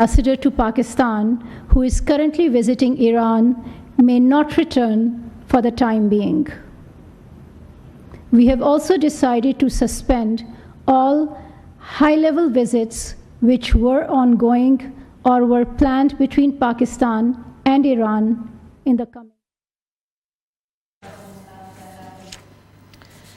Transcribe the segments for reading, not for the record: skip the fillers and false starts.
Ambassador to Pakistan, who is currently visiting Iran, may not return for the time being. We have also decided to suspend all high-level visits which were ongoing or were planned between Pakistan and Iran in the coming.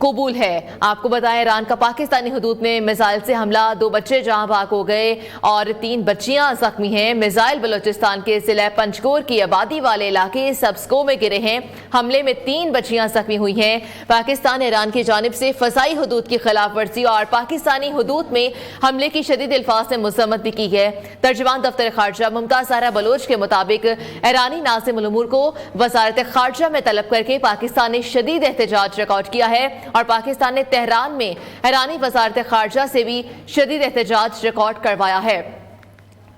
قبول ہے۔ آپ کو بتائیں ایران کا پاکستانی حدود میں missile سے حملہ، 2 بچے جہاں بھاگ ہو گئے اور 3 بچیاں زخمی ہیں۔ میزائل بلوچستان کے ضلع پنجگور کی آبادی والے علاقے سبسکو میں گرے ہیں۔ حملے میں 3 بچیاں زخمی ہوئی ہیں۔ پاکستان ایران کی جانب سے فضائی حدود کی خلاف ورزی اور پاکستانی حدود میں حملے کی شدید الفاظ میں مذمت بھی کی ہے۔ ترجمان دفتر خارجہ ممتاز زہرا بلوچ کے مطابق ایرانی ناظم الامور کو وزارت خارجہ میں طلب کر کے پاکستان نے شدید احتجاج ریکارڈ کیا ہے اور پاکستان نے تہران میں ایرانی وزارت خارجہ سے بھی شدید احتجاج ریکارڈ کروایا ہے۔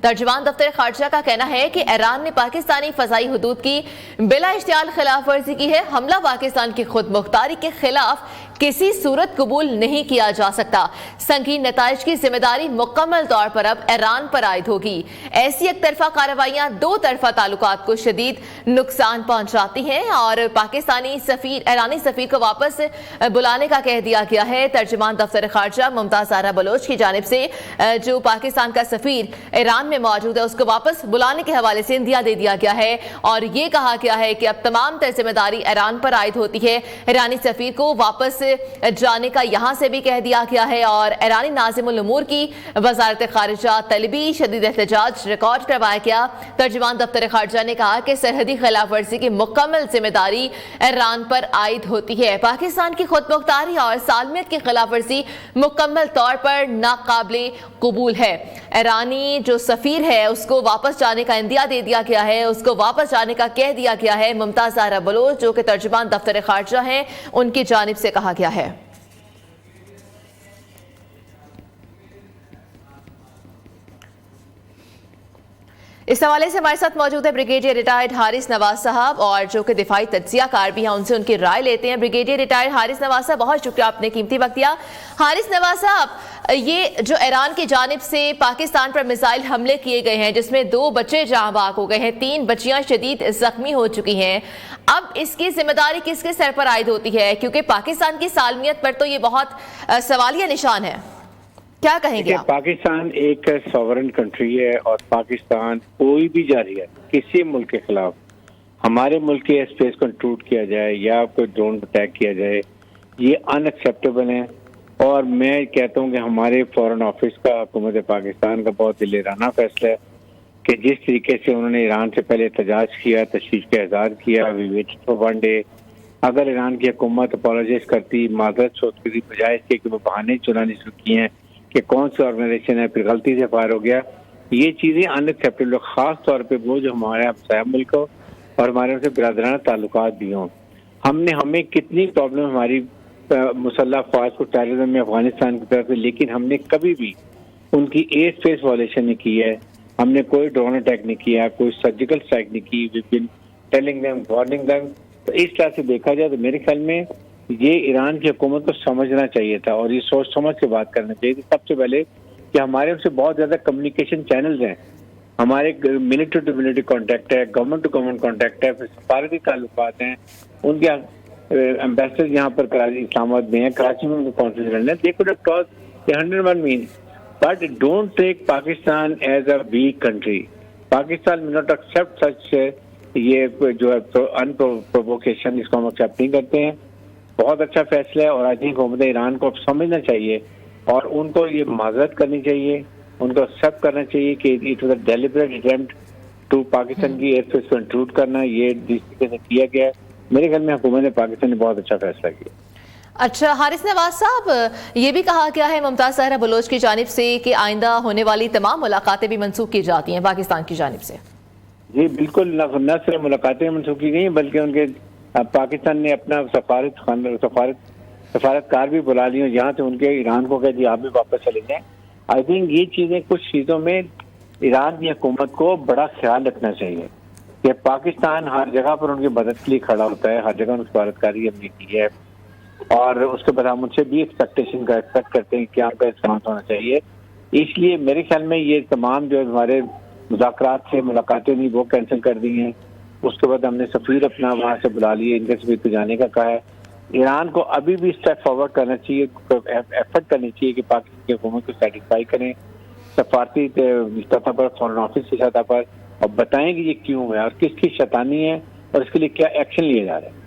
ترجمان دفتر خارجہ کا کہنا ہے کہ ایران نے پاکستانی فضائی حدود کی بلا اشتعال خلاف ورزی کی ہے۔ حملہ پاکستان کی خود مختاری کے خلاف کسی صورت قبول نہیں کیا جا سکتا۔ سنگین نتائج کی ذمہ داری مکمل طور پر اب ایران پر عائد ہوگی۔ ایسی ایک طرفہ کارروائیاں 2 طرفہ تعلقات کو شدید نقصان پہنچاتی ہیں اور ایرانی سفیر کو واپس بلانے کا کہہ دیا گیا ہے۔ ترجمان دفتر خارجہ ممتاز زہرا بلوچ کی جانب سے جو پاکستان کا سفیر ایران میں موجود ہے اس کو واپس بلانے کے حوالے سے اندیا دے دیا گیا ہے اور یہ کہا گیا ہے کہ اب تمام تر ذمہ داری ایران پر عائد ہوتی ہے۔ ایرانی سفیر کو واپس جانے کا یہاں سے بھی کہہ دیا گیا ہے اور ایرانی ناظم الامور کی وزارت خارجہ طلبی شدید احتجاج ریکارڈ کروایا گیا۔ ترجمان دفتر خارجہ نے کہا کہ سرحدی خلاف ورزی کی مکمل ذمہ داری ایران پر عائد ہوتی ہے۔ پاکستان کی خود مختاری اور سالمیت کی خلاف ورزی مکمل طور پر ناقابل قبول ہے۔ ایرانی جو سفیر ہے اس کو واپس جانے کا اندیا دے دیا گیا ہے، اس کو واپس جانے کا کہہ دیا گیا ہے۔ ممتاز زہرا بلوچ جو کہ ترجمان دفتر خارجہ ہیں ان کی جانب سے کہا گیا ہے۔ اس حوالے سے ہمارے ساتھ موجود ہے بریگیڈیئر ریٹائرڈ حارث نواز صاحب اور جو کہ دفاعی تجزیہ کار بھی ہیں، ان سے ان کی رائے لیتے ہیں۔ بریگیڈیئر ریٹائرڈ حارث نواز صاحب، بہت شکریہ آپ نے قیمتی وقت دیا۔ حارث نواز صاحب، یہ جو ایران کی جانب سے پاکستان پر میزائل حملے کیے گئے ہیں جس میں 2 بچے جاں بحق ہو گئے ہیں، 3 بچیاں شدید زخمی ہو چکی ہیں، اب اس کی ذمہ داری کس کے سر پر عائد ہوتی ہے؟ کیونکہ پاکستان کی سالمیت پر تو یہ بہت سوالیہ نشان ہے، کیا کہیں گے آپ؟ پاکستان ایک سوورن کنٹری ہے اور پاکستان کوئی بھی جاری ہے کسی ملک کے خلاف، ہمارے ملک کے اسپیس کو انٹروڈ کیا جائے یا کوئی ڈرون اٹیک کیا جائے، یہ ان ایکسیپٹیبل ہے۔ اور میں کہتا ہوں کہ ہمارے فورن آفس کا، حکومت پاکستان کا بہت دلیرانہ فیصلہ ہے کہ جس طریقے سے انہوں نے ایران سے پہلے احتجاج کیا، تشویش کا اظہار کیا، وی ویٹڈ فار 1 day۔ اگر ایران کی حکومت اپولوجائز کرتی، معذرت سوچتی، بجائے اس کے کہ وہ بہانے چلانے شروع کیے ہیں کہ کون سی آرگنائزیشن ہے، پھر غلطی سے فائر ہو گیا، یہ چیزیں ان ایکسیپٹیبل، خاص طور پہ وہ جو ہمارے ہمسایہ ملک ہو اور ہمارے ان سے برادرانہ تعلقات بھی ہوں۔ ہمیں کتنی پرابلم ہماری مسلح افواج کو ٹیررزم میں افغانستان کی طرف سے، لیکن ہم نے کبھی بھی ان کی ایئر اسپیس وائلیشن نہیں کی ہے، ہم نے کوئی ڈرون اٹیک نہیں کیا، کوئی سرجیکل اسٹرائک نہیں کی، we been telling them, warning them. تو اس طرح سے دیکھا جائے تو میرے خیال میں یہ ایران کی حکومت کو سمجھنا چاہیے تھا اور یہ سوچ سمجھ کے بات کرنا چاہیے تھی سب سے پہلے کہ ہمارے ان سے بہت زیادہ کمیونیکیشن چینلز ہیں، ہمارے ملٹری ٹو ملٹری کانٹیکٹ ہے، گورنمنٹ ٹو گورنمنٹ کانٹیکٹ ہے، پھر سفارتی تعلقات ہیں، ان کے ایمبیسڈر یہاں پر اسلام آباد میں ہیں، کراچی میں ان کو کانفرنس رہنا ہے، they could have talk 101 man, but don't take Pakistan as a weak country. Pakistan میں ناٹ ایکسیپٹ سچ، یہ جو ہے ان پرووکیشن، اس کو ہم ایکسیپٹ نہیں کرتے ہیں۔ بہت اچھا فیصلہ ہے اور آج حکومت ایران کو اب سمجھنا چاہیے اور ان کو یہ معذرت کرنی چاہیے، ان کو ایکسیپٹ کرنا چاہیے کہ it was a deliberate attempt to Pakistan کی ایئر اسپیس کو انٹروڈ کرنا، یہ جس طریقے سے کیا گیا ہے۔ میرے خیال میں حکومت پاکستان نے بہت اچھا فیصلہ کیا۔ اچھا حارث نواز صاحب، یہ بھی کہا گیا ہے ممتاز زہرا بلوچ کی جانب سے کہ آئندہ ہونے والی تمام ملاقاتیں بھی منسوخ کی جاتی ہیں پاکستان کی جانب سے۔ جی بالکل، نہ صرف ملاقاتیں منسوخ کی گئی بلکہ ان کے پاکستان نے اپنا سفارتکار بھی بلا لی، یہاں سے ان کے ایران کو کہہ دیا آپ بھی واپس چلے جائیں۔ آئی تھنک یہ چیزیں، کچھ چیزوں میں ایران کی حکومت کو بڑا خیال رکھنا چاہیے کہ پاکستان ہر جگہ پر ان کی مدد کے لیے کھڑا ہوتا ہے، ہر جگہ ان کی سفارتکاری ہم نے کی ہے اور اس کے بعد ہم ان سے بھی ایکسپیکٹ کرتے ہیں کہ آپ کا رسپانس ہونا چاہیے۔ اس لیے میرے خیال میں یہ تمام جو ہمارے مذاکرات سے ملاقاتیں نہیں وہ کینسل کر دی ہیں۔ اس کے بعد ہم نے سفیر اپنا وہاں سے بلا لیے، ان کے سفیر کو جانے کا کہا ہے۔ ایران کو ابھی بھی اسٹیپ فارورڈ کرنا چاہیے، ایفرٹ کرنی چاہیے کہ پاکستان کی حکومت کو سیٹسفائی کریں سفارتی سطح پر، فورن آفس کی سطح پر، اور بتائیں کہ یہ کیوں ہے اور کس کی شیطانی ہے اور اس کے لیے کیا ایکشن لیے جا رہے ہیں۔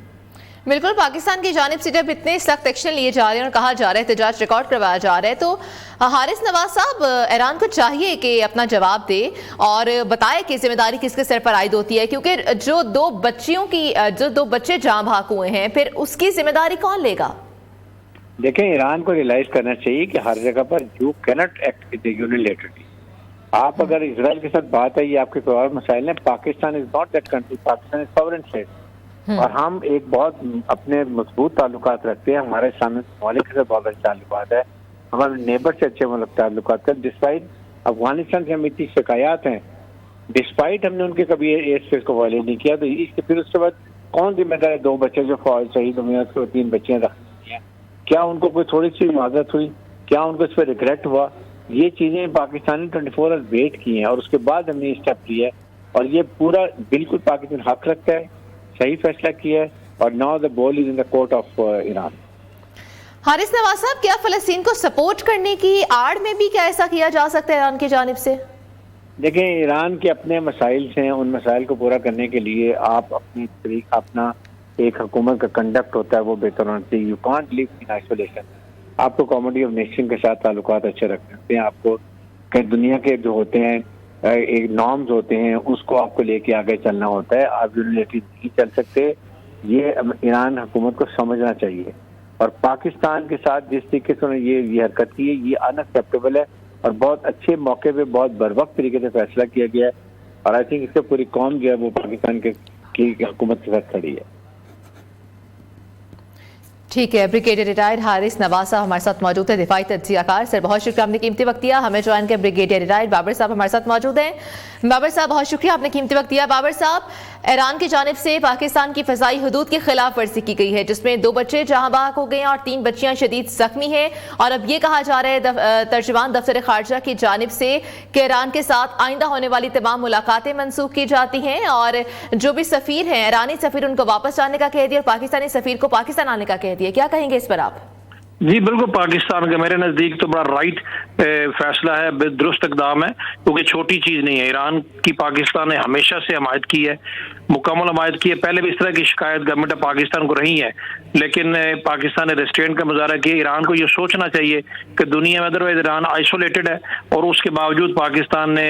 بالکل، پاکستان کی جانب سے جب اتنے سخت ایکشن لیے جا رہے ہیں اور کہا جا رہا ہے احتجاج ریکارڈ کروایا جا رہا ہے، تو حارث نواز صاحب ایران کو چاہیے کہ اپنا جواب دے اور بتائے کہ ذمہ داری کس کے سر پر عائد ہوتی ہے، کیونکہ جو دو بچے جاں بحق ہوئے ہیں پھر اس کی ذمہ داری کون لے گا؟ دیکھیں، ایران کو ریلائز کرنا چاہیے کہ ہر جگہ پر یو کینٹ ایکٹ یونیلیٹرلی. آپ اگر اسرائیل کے ساتھ بات ہے، یہ آپ کے کوئی اور مسائل ہیں. Pakistan is not that country, Pakistan is sovereign state, اور ہم ایک بہت اپنے مضبوط تعلقات رکھتے ہیں. ہمارے سامنے ممالک کے ساتھ بہت اچھے تعلقات ہے، ہمارے نیبر سے اچھے تعلقات ہیں. ڈسپائٹ افغانستان سے ہم اتنی شکایات ہیں، ڈسپائٹ ہم نے ان کے کبھی ایئر اسپیس کو وائلیٹ نہیں کیا. تو پھر اس کے بعد کون ذمہ دار ہے؟ 2 بچے جو فوج شہید ہوئے ہیں، 3 بچیاں زخمی ہیں، کیا ان کو کوئی تھوڑی سی معذرت ہوئی؟ کیا ان کو اس پہ ریگریٹ ہوا؟ یہ چیزیں پاکستان نے 24 آور ویٹ کی ہیں، اور اس کے بعد ہم نے یہ اسٹیپ لیا ہے. اور یہ پورا بالکل پاکستان حق رکھتا ہے، صحیح فیصلہ کیا ہے. اور now the ball is in the court of Iran. Haris Nawaz صاحب، کیا فلسطین کو سپورٹ کرنے کی آڑ میں بھی کیا ایسا کیا جا سکتا ہے ایران کی جانب سے؟ دیکھیں، ایران کے اپنے مسائل ہیں، ان مسائل کو پورا کرنے کے لیے آپ اپنی طریقہ، اپنا ایک حکومت کا کنڈکٹ ہوتا ہے، وہ بہتر ہونا چاہیے. You can't live in isolation. آپ کو کمیونٹی آف نیشن کے ساتھ تعلقات اچھے رکھنے ہوتے ہیں. آپ کو کہ دنیا کے جو ہوتے ہیں ایک نارمز ہوتے ہیں، اس کو آپ کو لے کے آگے چلنا ہوتا ہے. آپ یونیلیٹری نہیں چل سکتے. یہ ایران حکومت کو سمجھنا چاہیے. اور پاکستان کے ساتھ جس طریقے سے انہوں نے یہ حرکت کی ہے، یہ ان ایکسیپٹیبل ہے، اور بہت اچھے موقع پہ بہت بروقت طریقے سے فیصلہ کیا گیا ہے. اور آئی تھنک اس سے پوری قوم جو ہے وہ پاکستان کی حکومت کے ساتھ کھڑی ہے. ٹھیک ہے، بریگیڈیئر ریٹائرڈ حارث نواز صاحب ہمارے ساتھ موجود ہیں، دفاعی تجزیہ کار. سر بہت شکریہ، آپ نے قیمتی وقت دیا. ہمیں جوائن کیا بریگیڈیئر ریٹائرڈ بابر صاحب ہمارے ساتھ موجود ہیں. بابر صاحب بہت شکریہ، آپ نے قیمتی وقت دیا. بابر صاحب، ایران کی جانب سے پاکستان کی فضائی حدود کی خلاف ورزی کی گئی ہے، جس میں 2 بچے جہاں بحق ہو گئے ہیں اور 3 بچیاں شدید زخمی ہیں. اور اب یہ کہا جا رہا ہے ترجمان دفتر خارجہ کی جانب سے کہ ایران کے ساتھ آئندہ ہونے والی تمام ملاقاتیں منسوخ کی جاتی ہیں، اور جو بھی سفیر ہیں، ایرانی سفیر، ان کو واپس جانے کا کہہ دیا اور پاکستانی سفیر کو پاکستان آنے کا کہہ دیا. کیا کہیں گے اس پر آپ؟ جی بالکل، پاکستان کا میرے نزدیک تو بڑا رائٹ فیصلہ ہے، درست اقدام ہے، کیونکہ چھوٹی چیز نہیں ہے. ایران کی پاکستان نے ہمیشہ سے حمایت کی ہے، مکمل حمایت کی ہے. پہلے بھی اس طرح کی شکایت گورنمنٹ آف پاکستان کو رہی ہے، لیکن پاکستان نے ریسٹرینٹ کا مظاہرہ کیا. ایران کو یہ سوچنا چاہیے کہ دنیا میں ادروائز ایران آئسولیٹڈ ہے، اور اس کے باوجود پاکستان نے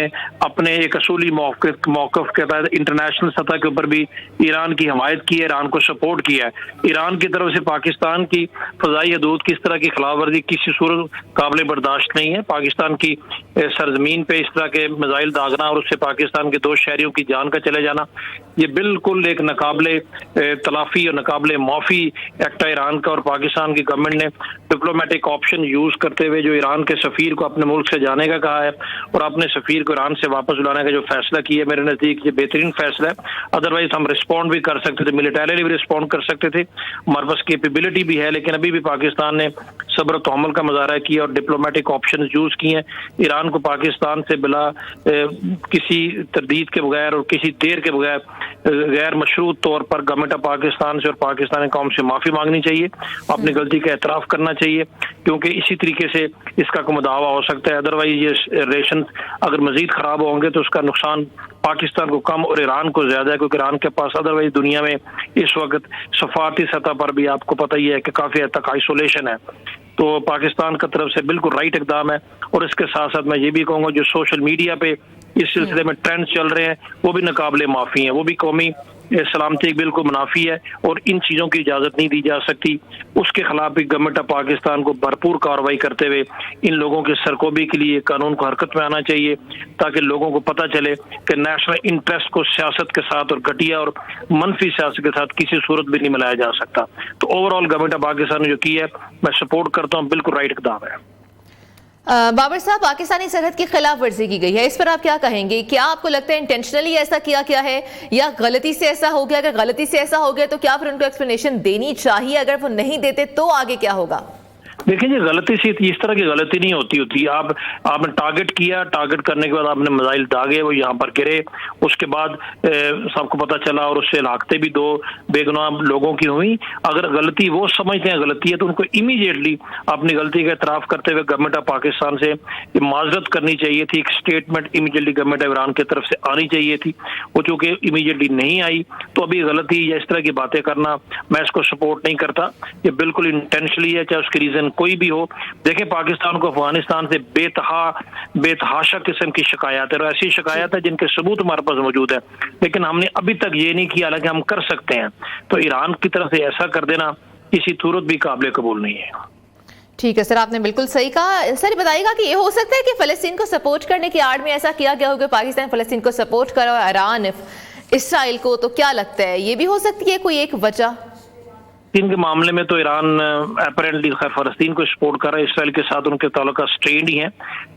اپنے ایک اصولی موقف کے تحت انٹرنیشنل سطح کے اوپر بھی ایران کی حمایت کی ہے، ایران کو سپورٹ کیا ہے. ایران کی طرف سے پاکستان کی فضائی حدود کی اس طرح کی خلاف ورزی کسی صورت قابل برداشت نہیں ہے. پاکستان کی سرزمین پہ اس طرح کے میزائل داغنا اور اس سے پاکستان کے 2 شہریوں کی جان کا چلے جانا، یہ بالکل ایک ناقابل تلافی اور ناقابل معافی ایکٹ ہے ایران کا. اور پاکستان کی گورنمنٹ نے ڈپلومیٹک آپشن یوز کرتے ہوئے جو ایران کے سفیر کو اپنے ملک سے جانے کا کہا ہے اور اپنے سفیر کو ایران سے واپس بلانے کا جو فیصلہ کیا ہے، میرے نزدیک یہ بہترین فیصلہ ہے. ادروائز ہم رسپونڈ بھی کر سکتے تھے، ملیٹریلی بھی رسپونڈ کر سکتے تھے، ہمارے پاس کیپیبلٹی بھی ہے، لیکن ابھی بھی پاکستان نے صبر و تحمل کا مظاہرہ کیا اور ڈپلومیٹک آپشن یوز کیے ہیں. ایران کو پاکستان سے بلا کسی تردید کے بغیر اور کسی دیر کے بغیر غیر مشروط طور پر گورنمنٹ آف پاکستان سے اور پاکستانی قوم سے معافی مانگنی چاہیے، اپنی غلطی کا اعتراف کرنا چاہیے، کیونکہ اسی طریقے سے اس کا کوئی دعویٰ ہو سکتا ہے. ادروائز یہ ریشن اگر مزید خراب ہوں گے تو اس کا نقصان پاکستان کو کم اور ایران کو زیادہ ہے، کیونکہ ایران کے پاس ادروائز دنیا میں اس وقت سفارتی سطح پر بھی آپ کو پتہ ہی ہے کہ کافی حد تک آئسولیشن ہے. تو پاکستان کی طرف سے بالکل رائٹ اقدام ہے. اور اس کے ساتھ ساتھ میں یہ بھی کہوں گا جو سوشل میڈیا پہ اس سلسلے میں ٹرینڈ چل رہے ہیں وہ بھی ناقابل معافی ہیں، وہ بھی قومی سلامتی بالکل منافی ہے، اور ان چیزوں کی اجازت نہیں دی جا سکتی. اس کے خلاف بھی گورنمنٹ آف پاکستان کو بھرپور کارروائی کرتے ہوئے ان لوگوں کی سرکوبی کے لیے قانون کو حرکت میں آنا چاہیے، تاکہ لوگوں کو پتہ چلے کہ نیشنل انٹرسٹ کو سیاست کے ساتھ اور گھٹیا اور منفی سیاست کے ساتھ کسی صورت بھی نہیں ملایا جا سکتا. تو over all government of Pakistan نے جو کیا ہے میں سپورٹ کرتا ہوں، بالکل رائٹ اقدام ہے. بابر صاحب، پاکستانی سرحد کی خلاف ورزی کی گئی ہے، اس پر آپ کیا کہیں گے؟ کیا آپ کو لگتا ہے انٹینشنلی ایسا کیا ہے یا غلطی سے ایسا ہو گیا؟ اگر غلطی سے ایسا ہو گیا تو کیا پھر ان کو ایکسپلینیشن دینی چاہیے؟ اگر وہ نہیں دیتے تو آگے کیا ہوگا؟ دیکھیں جی غلطی سے اس طرح کی غلطی نہیں ہوتی آپ نے ٹارگٹ کیا، ٹارگٹ کرنے کے بعد آپ نے میزائل داغے، وہ یہاں پر گرے، اس کے بعد سب کو پتہ چلا اور اس سے ہلاکتیں بھی 2 بے گناہ لوگوں کی ہوئی. اگر غلطی وہ سمجھتے ہیں غلطی ہے تو ان کو امیڈیٹلی اپنی غلطی کا اعتراف کرتے ہوئے گورنمنٹ آف پاکستان سے معذرت کرنی چاہیے تھی. ایک statement immediately government of Iran کی طرف سے آنی چاہیے تھی. وہ چونکہ امیڈیٹلی نہیں آئی تو ابھی غلطی یا اس طرح کی باتیں کرنا میں اس کو سپورٹ نہیں کرتا. یہ بالکل انٹینشنلی ہے، چاہے اس کی ریزن کوئی بھی ہو. دیکھیں پاکستان کو افغانستان سے بے تحاشا قسم کی شکایات ہے، اور ایسی شکایات ہے جن کے ثبوت ہمارے پاس موجود ہے، لیکن ہم نے ابھی تک یہ نہیں کیا، حالانکہ ہم کر سکتے ہیں. تو ایران کی طرف سے ایسا کر دینا کسی صورت بھی قابل قبول نہیں ہے. ٹھیک ہے سر، آپ نے بالکل صحیح کہا. سر بتائیے گا کہ یہ ہو سکتا ہے کہ فلسطین کو سپورٹ کرنے کی آڑ میں ایسا کیا گیا ہو کہ پاکستان فلسطین کو سپورٹ کرے اور ایران اسرائیل کو، تو کیا لگتا ہے یہ بھی ہو سکتی ہے کوئی ایک وجہ؟ فلسطین کے معاملے میں تو ایران اپیرنٹلی خیر فلسطین کو سپورٹ کر رہا ہے، اسرائیل کے ساتھ ان کے تعلقات سٹرینڈ ہی ہیں.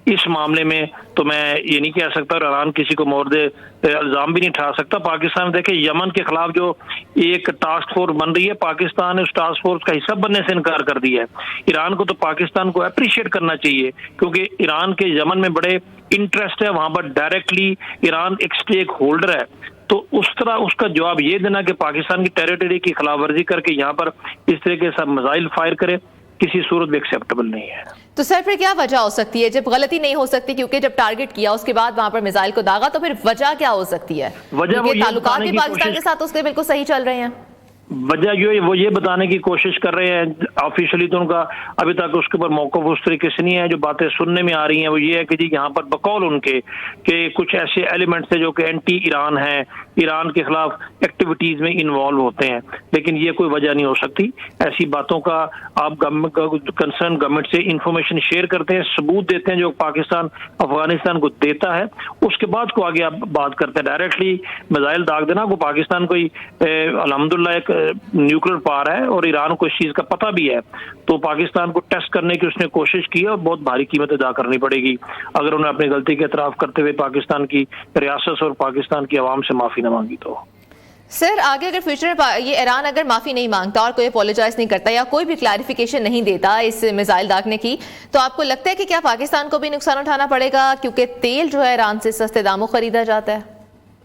اس معاملے میں تو میں یہ نہیں کہہ سکتا، اور ایران کسی کو مورد الزام بھی نہیں اٹھا سکتا. پاکستان دیکھیں یمن کے خلاف جو ایک ٹاسک فورس بن رہی ہے، پاکستان نے اس ٹاسک فورس کا حصہ بننے سے انکار کر دیا ہے. ایران کو تو پاکستان کو اپریشیٹ کرنا چاہیے، کیونکہ ایران کے یمن میں بڑے انٹرسٹ ہے، وہاں پر ڈائریکٹلی ایران ایک سٹیک ہولڈر ہے. تو اس طرح اس کا جواب یہ دینا کہ پاکستان کی ٹیریٹری کی خلاف ورزی کر کے یہاں پر اس طرح کے سب میزائل فائر کرے، کسی صورت بھی ایکسیپٹیبل نہیں ہے. تو سر پھر کیا وجہ ہو سکتی ہے جب غلطی نہیں ہو سکتی؟ کیونکہ جب ٹارگٹ کیا اس کے بعد وہاں پر میزائل کو داغا، تو پھر وجہ کیا ہو سکتی ہے؟ وجہ وہ تعلقات بھی پاکستان کے ساتھ اس کے بالکل صحیح چل رہے ہیں. وجہ وہ یہ بتانے کی کوشش کر رہے ہیں آفیشلی، تو ان کا ابھی تک اس کے اوپر موقف اس طریقے سے نہیں ہے. جو باتیں سننے میں آ رہی ہیں وہ یہ ہے کہ جی یہاں پر بقول ان کے کہ کچھ ایسے ایلیمنٹس ہیں جو کہ اینٹی ایران ہیں، ایران کے خلاف ایکٹیویٹیز میں انوالو ہوتے ہیں، لیکن یہ کوئی وجہ نہیں ہو سکتی. ایسی باتوں کا آپ کنسرن گورنمنٹ سے انفارمیشن شیئر کرتے ہیں، ثبوت دیتے ہیں جو پاکستان افغانستان کو دیتا ہے، اس کے بعد کو آگے آپ بات کرتے ہیں. ڈائریکٹلی میزائل داغ دینا کو پاکستان کوئی الحمدللہ ایک نیوکلیر پار ہے اور ایران کو اس چیز کا پتہ بھی ہے، تو پاکستان کو ٹیسٹ کرنے کی اس نے کوشش کی اور بہت بھاری قیمت ادا کرنی پڑے گی اگر انہیں اپنی غلطی کا اعتراف کرتے ہوئے پاکستان کی ریاست اور پاکستان کی عوام سے معافی نہ مانگی. تو سر آگے اگر فیوچر میں یہ ایران اگر معافی نہیں مانگتا اور کوئی اپولوجائز نہیں کرتا یا کوئی بھی کلیریفیکیشن نہیں دیتا اس میزائل داغنے کی، تو آپ کو لگتا ہے کہ کیا پاکستان کو بھی نقصان اٹھانا پڑے گا؟ کیونکہ تیل جو ہے ایران سے سستے داموں خریدا جاتا ہے.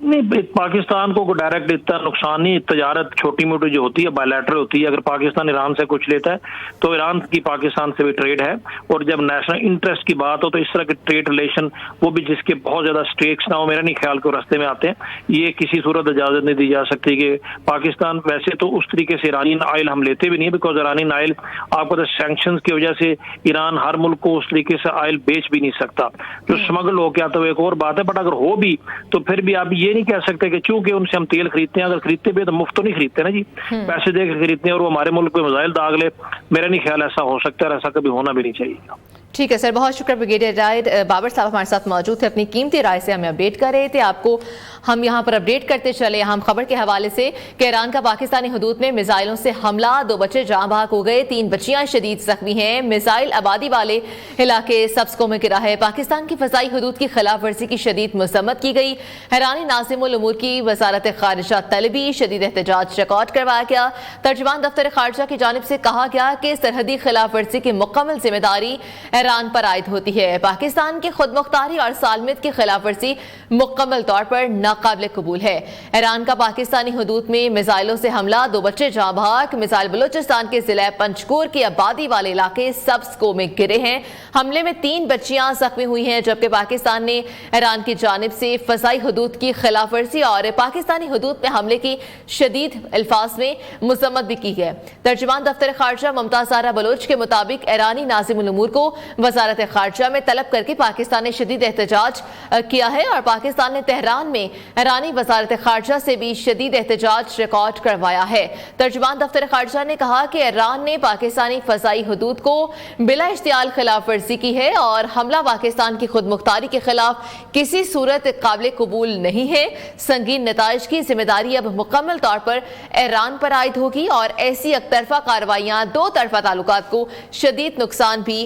نہیں، پاکستان کو ڈائریکٹ اتنا نقصان نہیں. تجارت چھوٹی موٹی جو ہوتی ہے بائیلیٹرل ہوتی ہے. اگر پاکستان ایران سے کچھ لیتا ہے تو ایران کی پاکستان سے بھی ٹریڈ ہے، اور جب نیشنل انٹرسٹ کی بات ہو تو اس طرح کے ٹریڈ ریلیشن وہ بھی جس کے بہت زیادہ سٹیکس نہ ہو، میرا نہیں خیال کہ راستے میں آتے ہیں. یہ کسی صورت اجازت نہیں دی جا سکتی کہ پاکستان ویسے تو اس طریقے سے ایرانی آئل ہم لیتے بھی نہیں، بیکاز ایرانی آئل آپ کو سینکشنز کی وجہ سے ایران ہر ملک کو اس طریقے سے آئل بیچ بھی نہیں سکتا جو اسمگل ہو کے آتا ہے. ایک اور بات ہے، بٹ اگر ہو بھی تو پھر بھی آپ یہ نہیں کہہ سکتے کہ چونکہ ان سے ہم تیل خریدتے ہیں، اگر خریدتے بھی تو مفت تو نہیں خریدتے نا جی، پیسے دے کے خریدتے ہیں، اور وہ ہمارے ملک پہ میزائل داغ لے. میرا نہیں خیال ایسا ہو سکتا ہے، ایسا کبھی ہونا بھی نہیں چاہیے. ٹھیک ہے سر، بہت شکریہ. بریگیڈیئر رائد بابر صاحب ہمارے ساتھ موجود تھے، اپنی قیمتی رائے سے ہمیں اپڈیٹ کر رہے تھے. آپ کو ہم یہاں پر اپڈیٹ کرتے چلے اہم خبر کے حوالے سے کہ ایران کا پاکستانی حدود میں میزائلوں سے حملہ، 2 بچے جاں بحق ہو گئے، 3 بچیاں شدید زخمی ہیں. میزائل آبادی والے علاقے سبسکو میں گرا ہے. پاکستان کی فضائی حدود کی خلاف ورزی کی شدید مذمت کی گئی. ایرانی ناظم الامور کی وزارت خارجہ طلبی شدید احتجاج ریکارڈ کروایا گیا. ترجمان دفتر خارجہ کی جانب سے کہا گیا کہ سرحدی خلاف ورزی کی مکمل ذمہ داری ایران پر عائد ہوتی ہے. پاکستان کی خود مختاری اور سالمیت کی خلاف ورزی مکمل طور پر ناقابل قبول ہے. ایران کا پاکستانی حدود میں میزائلوں سے حملہ، 2 بچے جاں بحق. میزائل بلوچستان کے ضلع پنجکور کی آبادی والے علاقے سبسکو میں گرے ہیں. حملے میں 3 بچیاں زخمی ہوئی ہیں، جبکہ پاکستان نے ایران کی جانب سے فضائی حدود کی خلاف ورزی اور پاکستانی حدود میں حملے کی شدید الفاظ میں مذمت بھی کی ہے. ترجمان دفتر خارجہ ممتاز زہرا بلوچ کے مطابق ایرانی ناظم الامور کو وزارت خارجہ میں طلب کر کے پاکستان نے شدید احتجاج کیا ہے، اور پاکستان نے تہران میں ایرانی وزارت خارجہ سے بھی شدید احتجاج ریکارڈ کروایا ہے. ترجمان دفتر خارجہ نے کہا کہ ایران نے پاکستانی فضائی حدود کو بلا اشتعال خلاف ورزی کی ہے اور حملہ پاکستان کی خود مختاری کے خلاف کسی صورت قابل قبول نہیں ہے. سنگین نتائج کی ذمہ داری اب مکمل طور پر ایران پر عائد ہوگی اور ایسی یک طرفہ کارروائیاں 2 طرفہ تعلقات کو شدید نقصان بھی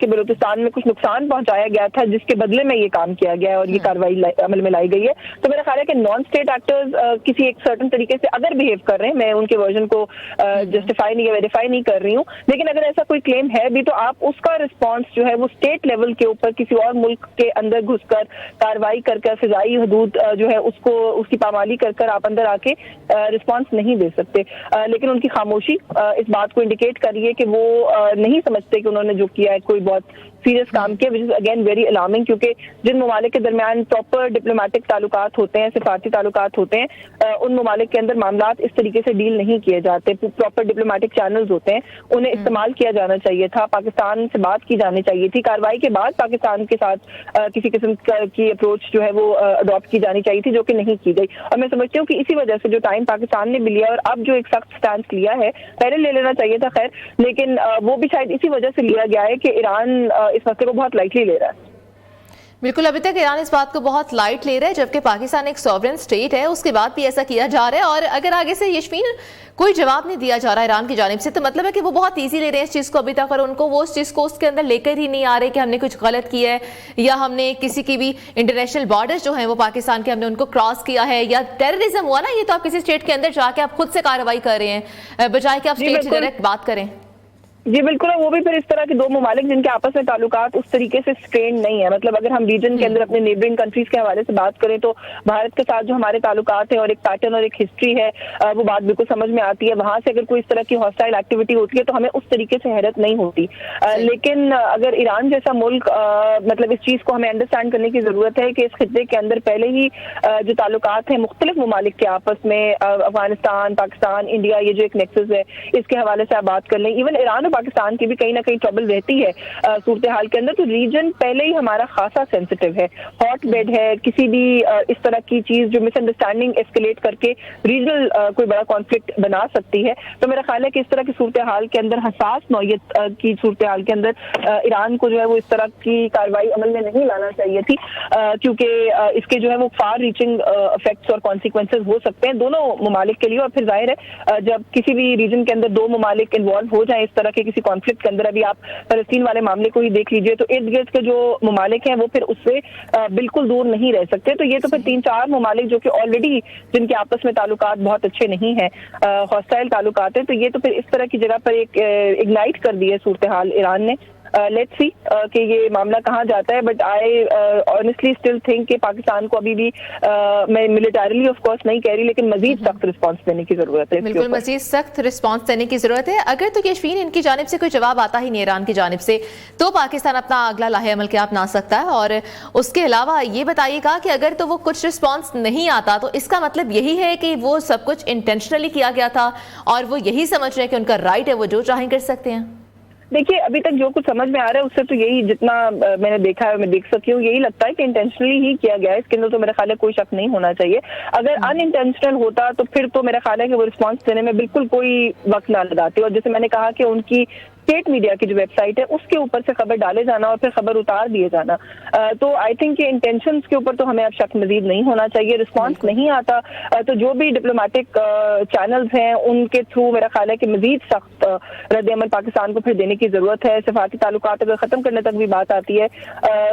کہ بلوچستان میں کچھ نقصان پہنچایا گیا تھا جس کے بدلے میں یہ کام کیا گیا ہے اور یہ کارروائی عمل میں لائی گئی ہے. تو میرا خیال ہے کہ نان اسٹیٹ ایکٹرز کسی ایک سرٹن طریقے سے اگر بہیو کر رہے ہیں, میں ان کے ورژن کو جسٹیفائی نہیں یا ویریفائی نہیں کر رہی ہوں, لیکن اگر ایسا کوئی کلیم ہے بھی تو آپ اس کا رسپانس جو ہے وہ اسٹیٹ لیول کے اوپر کسی اور ملک کے اندر گھس کر کارروائی کر فضائی حدود جو ہے اس کی پامالی کر آپ اندر آ کے رسپانس نہیں دے سکتے. لیکن ان کی خاموشی اس بات کو انڈیکیٹ کر رہی ہے کہ وہ نہیں سمجھتے کہ انہوں نے جو کیا ہے کوئی بہت سیریس کام کیا, وچ از اگین ویری الارمنگ, کیونکہ جن ممالک کے درمیان پراپر ڈپلومیٹک تعلقات ہوتے ہیں, سفارتی تعلقات ہوتے ہیں, ان ممالک کے اندر معاملات اس طریقے سے ڈیل نہیں کیے جاتے. پراپر ڈپلومیٹک چینلز ہوتے ہیں, انہیں استعمال کیا جانا چاہیے تھا, پاکستان سے بات کی جانی چاہیے تھی, کارروائی کے بعد پاکستان کے ساتھ کسی قسم کی اپروچ جو ہے وہ اڈاپٹ کی جانی چاہیے تھی, جو کہ نہیں کی گئی. اور میں سمجھتی ہوں کہ اسی وجہ سے جو ٹائم پاکستان نے بھی لیا اور اب جو ایک سخت سٹینس لیا ہے, پہلے لے لینا چاہیے تھا خیر, لیکن وہ بھی شاید اسی وجہ سے لیا گیا ہے کہ ایران اس مسئلے کو بہت لائٹلی لے رہا ہے. بالکل, ابھی تک ایران اس بات کو بہت لائٹ لے رہا ہے, جبکہ پاکستان ایک سوورن اسٹیٹ ہے, اس کے بعد بھی ایسا کیا جا رہا ہے. اور اگر آگے سے یشمین کوئی جواب نہیں دیا جا رہا ایران کی جانب سے, تو مطلب ہے کہ وہ بہت ایزی لے رہے ہیں اس چیز کو ابھی تک, اور ان کو وہ اس چیز کو اس کے اندر لے کر ہی نہیں آ رہے کہ ہم نے کچھ غلط کیا ہے, یا ہم نے کسی کی بھی انٹرنیشنل بارڈرز جو ہیں وہ پاکستان کے ہم نے ان کو کراس کیا ہے, یا ٹیررزم ہوا نا, یہ تو آپ کسی اسٹیٹ کے اندر جا کے آپ خود سے کارروائی کر رہے ہیں بجائے کہ آپ اسٹیٹ سے ڈائریکٹ بات کریں. جی بالکل, وہ بھی پھر اس طرح کے دو ممالک جن کے آپس میں تعلقات اس طریقے سے سٹرینڈ نہیں ہے. مطلب اگر ہم ریجن کے اندر اپنے نیبرنگ کنٹریز کے حوالے سے بات کریں تو بھارت کے ساتھ جو ہمارے تعلقات ہیں اور ایک پیٹرن اور ایک ہسٹری ہے, وہ بات بالکل سمجھ میں آتی ہے. وہاں سے اگر کوئی اس طرح کی ہاسٹائل ایکٹیویٹی ہوتی ہے تو ہمیں اس طریقے سے حیرت نہیں ہوتی. لیکن اگر ایران جیسا ملک, مطلب اس چیز کو ہمیں انڈرسٹینڈ کرنے کی ضرورت ہے کہ اس خطے کے اندر پہلے ہی جو تعلقات ہیں مختلف ممالک کے آپس میں, افغانستان, پاکستان, انڈیا, یہ جو ایک نیکسس ہے اس کے حوالے سے آپ بات کر لیں. ایون ایران اور پاکستان کی بھی کہیں نہ کہیں ٹربل رہتی ہے صورتحال کے اندر, تو ریجن پہلے ہی ہمارا خاصا سینسٹیو ہے, ہاٹ بیڈ ہے. کسی بھی اس طرح کی چیز جو مس انڈرسٹینڈنگ ایسکیلیٹ کر کے ریجنل کوئی بڑا کانفلکٹ بنا سکتی ہے. تو میرا خیال ہے کہ اس طرح کی صورتحال کے اندر, حساس نوعیت کی صورتحال کے اندر ایران کو جو ہے وہ اس طرح کی کارروائی عمل میں نہیں لانا چاہیے تھی, کیونکہ اس کے جو ہے وہ فار ریچنگ افیکٹس اور کانسیکوینسز ہو سکتے ہیں دونوں ممالک کے لیے. اور پھر ظاہر ہے جب کسی بھی ریجن کے اندر دو ممالک انوالو ہو جائیں اس طرح کے کسی کانفلکٹ کے اندر, ابھی آپ فلسطین والے معاملے کو ہی دیکھ لیجئے, تو ارد گرد کے جو ممالک ہیں وہ پھر اس سے بالکل دور نہیں رہ سکتے. تو یہ تو پھر 3-4 ممالک جو کہ آلریڈی جن کے آپس میں تعلقات بہت اچھے نہیں ہیں, ہاسٹائل تعلقات ہیں, تو یہ تو پھر اس طرح کی جگہ پر ایک اگنائٹ کر دی ہے صورتحال ایران نے. لیٹس سی کہ یہ معاملہ کہاں جاتا ہے, but I honestly still think کہ پاکستان کو ابھی بھی, میں ملیٹریلی آف کورس نہیں کہہ رہی, لیکن مزید سخت رسپانس دینے کی ضرورت ہے. بالکل مزید سخت رسپانس دینے کی ضرورت ہے. اگر تو یشفین ان کی جانب سے کوئی جواب آتا ہی نہیں ایران کی جانب سے, تو پاکستان اپنا اگلا لاہے عمل کیا اپنا سکتا ہے. اور اس کے علاوہ یہ بتائیے گا کہ اگر تو وہ کچھ رسپانس نہیں آتا تو اس کا مطلب یہی ہے کہ وہ سب کچھ انٹینشنلی کیا گیا تھا اور وہ یہی سمجھ رہے ہیں کہ ان کا رائٹ ہے, وہ جو چاہیں کر سکتے ہیں. دیکھیے ابھی تک جو کچھ سمجھ میں آ رہا ہے اس سے تو یہی, جتنا میں نے دیکھا ہے میں دیکھ سکی ہوں, یہی لگتا ہے کہ انٹینشنلی ہی کیا گیا ہے. اس کے اندر تو میرا خیال ہے کوئی شک نہیں ہونا چاہیے. اگر ان انٹینشنل ہوتا تو پھر تو میرا خیال ہے کہ وہ رسپانس دینے میں بالکل کوئی وقت نہ لگاتے. اور جیسے میں نے کہا کہ ان کی اسٹیٹ میڈیا کی جو ویب سائٹ ہے اس کے اوپر سے خبر ڈالے جانا اور پھر خبر اتار دیے جانا, تو آئی تھنک کہ انٹینشنز کے اوپر تو ہمیں اب شک مزید نہیں ہونا چاہیے. رسپانس نہیں آتا تو جو بھی ڈپلومیٹک چینلز ہیں ان کے تھرو میرا خیال ہے کہ مزید سخت رد عمل پاکستان کو پھر دینے کی ضرورت ہے. سفارتی تعلقات اگر ختم کرنے تک بھی بات آتی ہے,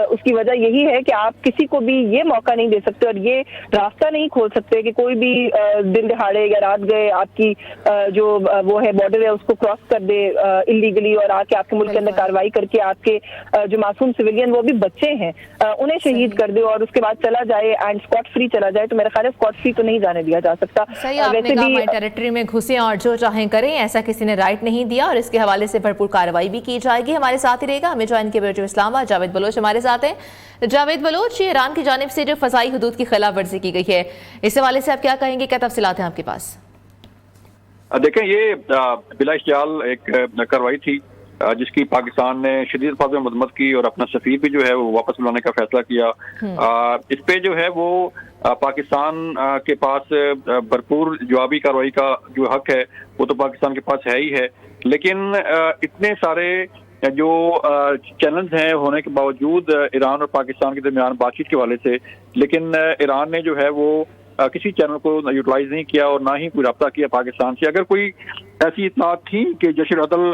اس کی وجہ یہی ہے کہ آپ کسی کو بھی یہ موقع نہیں دے سکتے اور یہ راستہ نہیں کھول سکتے کہ کوئی بھی دن دہاڑے یا رات گئے آپ کی جو وہ ہے بارڈر ہے اس کو کراس کر دے انلیگلی اور آ کے آپ کے ملک کے اندر کارروائی کر کے آپ کے جو معصوم سویلین وہ بھی بچے ہیں انہیں شہید کر دے اور اس کے بعد چلا جائے اینڈ اسکاٹ فری چلا جائے, تو میرا خیال ہے اسکاٹ فری تو نہیں جانے دیا جا سکتا. صحیح, آپ نے کہا ہماری ٹیریٹری میں گھسیں اور جو چاہیں کریں, ایسا کسی نے رائٹ نہیں دیا, اور اس کے حوالے سے بھرپور کارروائی بھی کی جائے گی. ہمارے ساتھ ہی رہے گا, ہمیں جوائن کے بیٹو اسلام آباد جاوید بلوچ ہمارے ساتھ ہیں. جاوید بلوچ, ایران کی جانب سے جو فضائی حدود کی خلاف ورزی کی گئی ہے, اس حوالے سے آپ کیا کہیں گے, کیا تفصیلات ہیں آپ کے پاس؟ دیکھیں, یہ بلا اشتعال ایک کارروائی تھی جس کی پاکستان نے شدید الفاظ میں مذمت کی اور اپنا سفیر بھی جو ہے وہ واپس بلانے کا فیصلہ کیا. اس پہ جو ہے وہ پاکستان کے پاس بھرپور جوابی کارروائی کا جو حق ہے وہ تو پاکستان کے پاس ہے ہی ہے, لیکن اتنے سارے جو چینلز ہیں ہونے کے باوجود ایران اور پاکستان کے درمیان بات چیت کے حوالے سے, لیکن ایران نے جو ہے وہ کسی چینل کو یوٹیلائز نہیں کیا اور نہ ہی کوئی رابطہ کیا پاکستان سے. اگر کوئی ایسی اطلاعات تھی کہ Jaish العدل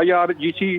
IRGC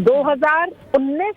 2019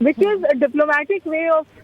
which is a diplomatic way of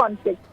conflict।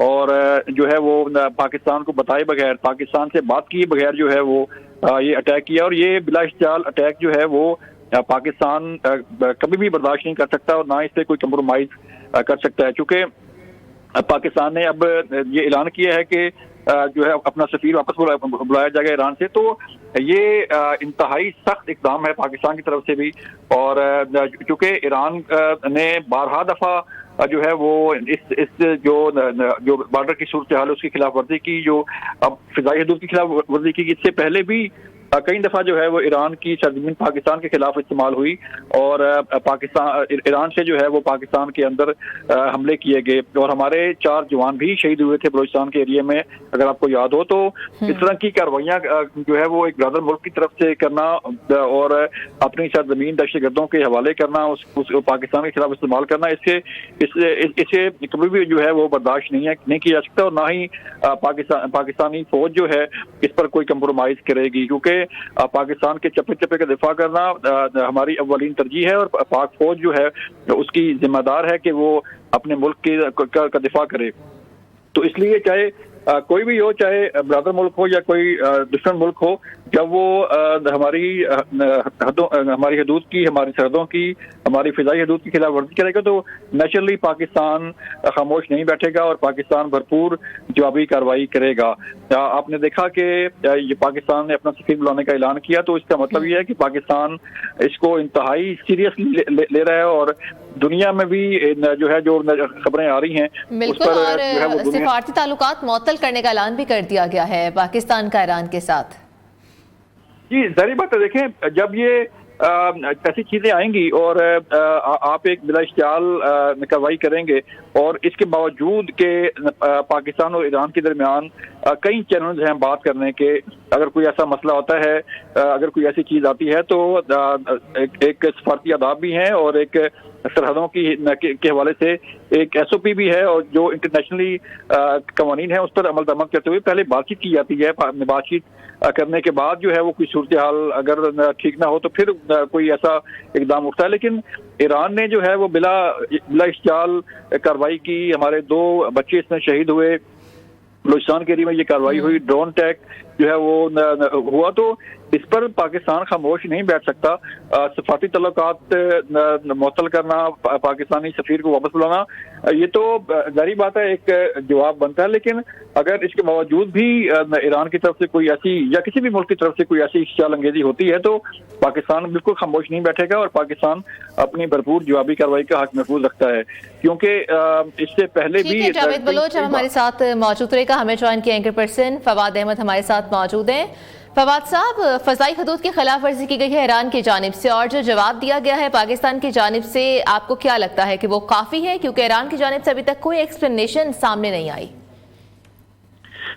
اور جو ہے وہ پاکستان کو بتائے بغیر، پاکستان سے بات کیے بغیر جو ہے وہ یہ اٹیک کیا، اور یہ بلا اشتعال اٹیک جو ہے وہ پاکستان کبھی بھی برداشت نہیں کر سکتا اور نہ اس سے کوئی کمپرومائز کر سکتا ہے، چونکہ پاکستان نے اب یہ اعلان کیا ہے کہ جو ہے اپنا سفیر واپس بلایا جائے گا ایران سے، تو یہ انتہائی سخت اقدام ہے پاکستان کی طرف سے بھی، اور چونکہ ایران نے بارہا دفعہ جو ہے وہ اس جو بارڈر کی صورتحال اس کی خلاف ورزی کی، جو اب فضائی حدود کی خلاف ورزی کی، اس سے پہلے بھی کئی دفعہ جو ہے وہ ایران کی سرزمین پاکستان کے خلاف استعمال ہوئی، اور ایران سے جو ہے وہ پاکستان کے اندر حملے کیے گئے، اور ہمارے 4 جوان بھی شہید ہوئے تھے بلوچستان کے ایریے میں، اگر آپ کو یاد ہو تو۔ اس طرح کی کارروائیاں جو ہے وہ ایک برادر ملک کی طرف سے کرنا اور اپنی سرزمین دہشت گردوں کے حوالے کرنا، اس پاکستان کے خلاف استعمال کرنا، اسے کبھی بھی جو ہے وہ برداشت نہیں کیا جا سکتا، اور نہ ہی پاکستانی فوج جو ہے اس پر کوئی کمپرومائز کرے گی، کیونکہ پاکستان کے چپے چپے کا دفاع کرنا ہماری اولین ترجیح ہے، اور پاک فوج جو ہے اس کی ذمہ دار ہے کہ وہ اپنے ملک کا دفاع کرے۔ تو اس لیے چاہے کوئی بھی ہو، چاہے برادر ملک ہو یا کوئی دشمن ملک ہو، جب وہ ہماری حدود کی، ہماری سرحدوں کی، ہماری فضائی حدود کی خلاف ورزی کرے گا تو نیچرلی پاکستان خاموش نہیں بیٹھے گا اور پاکستان بھرپور جوابی کارروائی کرے گا۔ آپ نے دیکھا کہ یہ پاکستان نے اپنا سفیر بلانے کا اعلان کیا، تو اس کا مطلب یہ ہے کہ پاکستان اس کو انتہائی سیریسلی لے رہا ہے، اور دنیا میں بھی جو خبریں آ رہی ہیں بالکل، اور سفارتی تعلقات معطل کرنے کا اعلان بھی کر دیا گیا ہے پاکستان کا ایران کے ساتھ۔ جی ظاہری بات ہے، دیکھیں جب یہ ایسی چیزیں آئیں گی اور آپ ایک بلا اشتعال کارروائی کریں گے، اور اس کے باوجود کہ پاکستان اور ایران کے درمیان کئی چینلز ہیں بات کرنے کے، اگر کوئی ایسا مسئلہ ہوتا ہے، اگر کوئی ایسی چیز آتی ہے تو ایک سفارتی آداب بھی ہیں، اور ایک سرحدوں کے حوالے سے ایک ایس او پی بھی ہے، اور جو انٹرنیشنلی قوانین ہیں اس پر عمل درآمد کرتے ہوئے پہلے بات چیت کی جاتی ہے۔ بات چیت کرنے کے بعد جو ہے وہ کوئی صورتحال اگر ٹھیک نہ ہو تو پھر کوئی ایسا اقدام اٹھتا ہے، لیکن ایران نے جو ہے وہ بلا اشتعال کارروائی کی، ہمارے 2 بچے اس میں شہید ہوئے، بلوچستان کے ایریے میں یہ کارروائی ہوئی، ڈرون اٹیک جو ہے وہ ہوا، تو اس پر پاکستان خاموش نہیں بیٹھ سکتا۔ سفارتی تعلقات معطل کرنا، پاکستانی سفیر کو واپس بلانا، یہ تو ظاہری بات ہے ایک جواب بنتا ہے، لیکن اگر اس کے باوجود بھی ایران کی طرف سے کوئی ایسی یا کسی بھی ملک کی طرف سے کوئی ایسی اشتعال انگیزی ہوتی ہے تو پاکستان بالکل خاموش نہیں بیٹھے گا، اور پاکستان اپنی بھرپور جوابی کارروائی کا حق محفوظ رکھتا ہے، کیونکہ اس سے پہلے بھی جاوید بلوچ ہمارے ساتھ موجود رہے گا، ہمیں جوائن کیا اینکر پرسن فواد احمد ہمارے ساتھ موجود ہیں۔ فواد صاحب، فضائی حدود کی خلاف ورزی کی گئی ہے ایران کی جانب سے، اور جو جواب دیا گیا ہے پاکستان کی جانب سے، آپ کو کیا لگتا ہے کہ وہ کافی ہے؟ کیونکہ ایران کی جانب سے ابھی تک کوئی ایکسپلینیشن سامنے نہیں آئی۔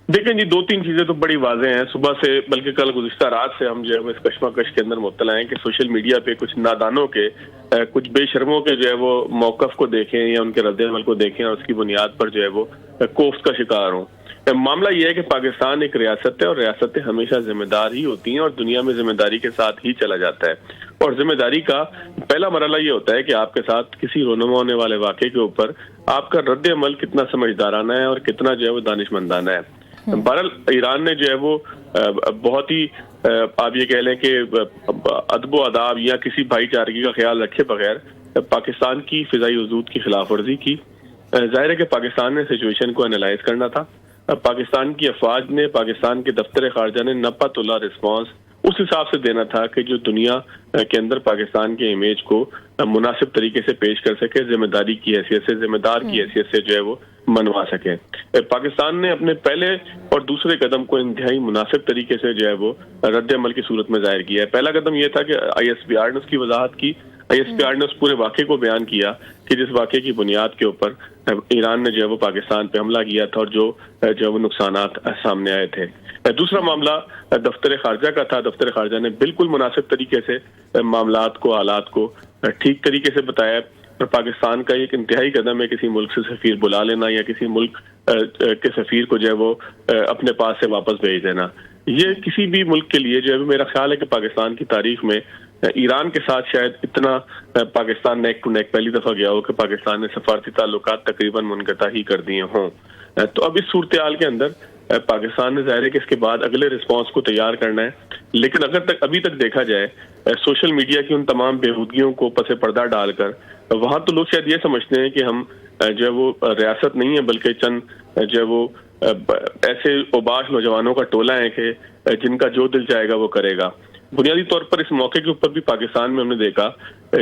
دیکھیں جی، 2-3 چیزیں تو بڑی واضح ہیں، صبح سے بلکہ کل گزشتہ رات سے ہم جو ہے اس کشمکش کے اندر مبتلا ہیں کہ سوشل میڈیا پہ کچھ نادانوں کے، کچھ بے شرموں کے جو ہے وہ موقف کو دیکھیں یا ان کے رد عمل کو دیکھیں اور اس کی بنیاد پر جو ہے وہ کوفت کا شکار ہوں۔ معاملہ یہ ہے کہ پاکستان ایک ریاست ہے، اور ریاستیں ہمیشہ ذمہ دار ہی ہوتی ہیں، اور دنیا میں ذمہ داری کے ساتھ ہی چلا جاتا ہے، اور ذمہ داری کا پہلا مرحلہ یہ ہوتا ہے کہ آپ کے ساتھ کسی رونما ہونے والے واقعے کے اوپر آپ کا رد عمل کتنا سمجھدارانہ ہے اور کتنا جو ہے وہ دانشمندانہ ہے۔ بہرحال ایران نے جو ہے وہ بہت ہی آپ یہ کہہ لیں کہ ادب و آداب یا کسی بھائی چارگی کا خیال رکھے بغیر پاکستان کی فضائی حدود کی خلاف ورزی کی۔ ظاہر ہے کہ پاکستان نے سچویشن کو انالائز کرنا تھا، پاکستان کی افواج نے، پاکستان کے دفتر خارجہ نے نپا تولا رسپانس اس حساب سے دینا تھا کہ جو دنیا کے اندر پاکستان کے امیج کو مناسب طریقے سے پیش کر سکے، ذمہ داری کی حیثیت سے، ذمہ دار کی حیثیت سے جو ہے وہ منوا سکے۔ پاکستان نے اپنے پہلے اور دوسرے قدم کو انتہائی مناسب طریقے سے جو ہے وہ رد عمل کی صورت میں ظاہر کیا ہے۔ پہلا قدم یہ تھا کہ آئی ایس پی آر نے اس کی وضاحت کی، آئی ایس پی آر نے اس پورے واقعے کو بیان کیا کہ جس واقعے کی بنیاد کے اوپر ایران نے جو ہے وہ پاکستان پہ حملہ کیا تھا اور جو ہے وہ نقصانات سامنے آئے تھے۔ دوسرا معاملہ دفتر خارجہ کا تھا، دفتر خارجہ نے بالکل مناسب طریقے سے معاملات کو، حالات کو ٹھیک طریقے سے بتایا، اور پاکستان کا ایک انتہائی قدم ہے کسی ملک سے سفیر بلا لینا یا کسی ملک کے سفیر کو جو ہے وہ اپنے پاس سے واپس بھیج دینا۔ یہ کسی بھی ملک کے لیے جو ہے میرا خیال ہے کہ پاکستان کی تاریخ میں ایران کے ساتھ شاید اتنا پاکستان نیک ٹو نیک پہلی دفعہ گیا ہو کہ پاکستان نے سفارتی تعلقات تقریباً منقطع ہی کر دیے ہوں۔ تو اب اس صورتحال کے اندر پاکستان نے ظاہر ہے کہ اس کے بعد اگلے رسپانس کو تیار کرنا ہے، لیکن اگر ابھی تک دیکھا جائے سوشل میڈیا کی ان تمام بےہودگیوں کو پس پردہ ڈال کر وہاں تو لوگ شاید یہ سمجھتے ہیں کہ ہم جو ہے وہ ریاست نہیں ہے بلکہ چند جو ہے وہ ایسے اوباش نوجوانوں کا ٹولہ ہے کہ جن کا جو دل چاہے گا وہ کرے گا. بنیادی طور پر اس موقع کے اوپر بھی پاکستان میں ہم نے دیکھا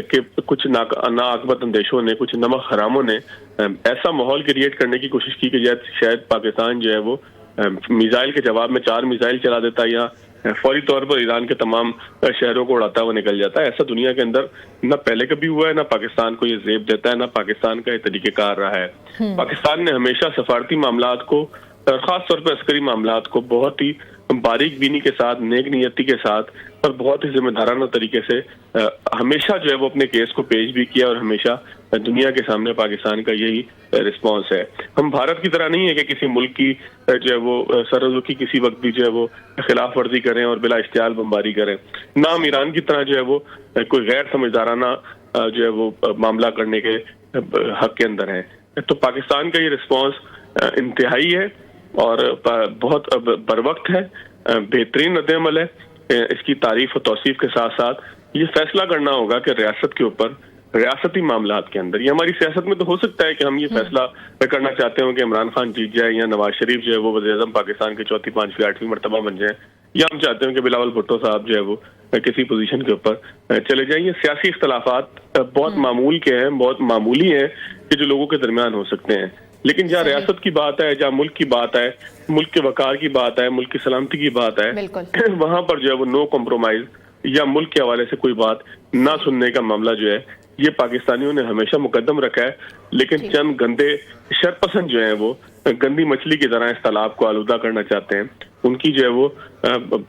کہ کچھ ناعاقبت اندیشوں نے، کچھ نمک حراموں نے ایسا ماحول کریٹ کرنے کی کوشش کی کہ شاید پاکستان جو ہے وہ میزائل کے جواب میں 4 میزائل چلا دیتا یا فوری طور پر ایران کے تمام شہروں کو اڑاتا ہوا نکل جاتا ہے. ایسا دنیا کے اندر نہ پہلے کبھی ہوا ہے، نہ پاکستان کو یہ زیب دیتا ہے، نہ پاکستان کا یہ طریقہ کار رہا ہے. پاکستان نے ہمیشہ سفارتی معاملات کو اور خاص طور پہ عسکری معاملات کو بہت ہی باریک بینی کے ساتھ، نیک نیتی کے ساتھ اور بہت ہی ذمہ دارانہ طریقے سے ہمیشہ جو ہے وہ اپنے کیس کو پیش بھی کیا، اور ہمیشہ دنیا کے سامنے پاکستان کا یہی رسپانس ہے. ہم بھارت کی طرح نہیں ہے کہ کسی ملک کی جو ہے وہ سرحدوں کی کسی وقت بھی جو ہے وہ خلاف ورزی کریں اور بلا اشتعال بمباری کریں، نہ ہم ایران کی طرح جو ہے وہ کوئی غیر سمجھدارانہ جو ہے وہ معاملہ کرنے کے حق کے اندر ہیں. تو پاکستان کا یہ رسپانس انتہائی ہے اور بہت بر وقت ہے، بہترین رد عمل ہے. اس کی تعریف و توصیف کے ساتھ ساتھ یہ فیصلہ کرنا ہوگا کہ ریاست کے اوپر، ریاستی معاملات کے اندر، یہ ہماری سیاست میں تو ہو سکتا ہے کہ ہم یہ فیصلہ کرنا چاہتے ہوں کہ عمران خان جیت جائے یا نواز شریف جو ہے وہ وزیر اعظم پاکستان کے 4تھی 5ویں 8ویں مرتبہ بن جائیں، یا ہم چاہتے ہیں کہ بلاول بھٹو صاحب جو ہے وہ کسی پوزیشن کے اوپر چلے جائیں. یہ سیاسی اختلافات بہت معمول کے ہیں، بہت معمولی ہیں کہ جو لوگوں کے درمیان ہو سکتے ہیں، لیکن جہاں ریاست کی بات ہے، جہاں ملک کی بات ہے، ملک کے وقار کی بات ہے، ملک کی سلامتی کی بات ہے، وہاں پر جو ہے وہ نو کمپرومائز یا ملک کے حوالے سے کوئی بات نہ سننے کا معاملہ جو ہے یہ پاکستانیوں نے ہمیشہ مقدم رکھا ہے. لیکن چند گندے شرپسند جو ہیں وہ گندی مچھلی کی طرح اس تالاب کو آلودہ کرنا چاہتے ہیں. ان کی جو ہے وہ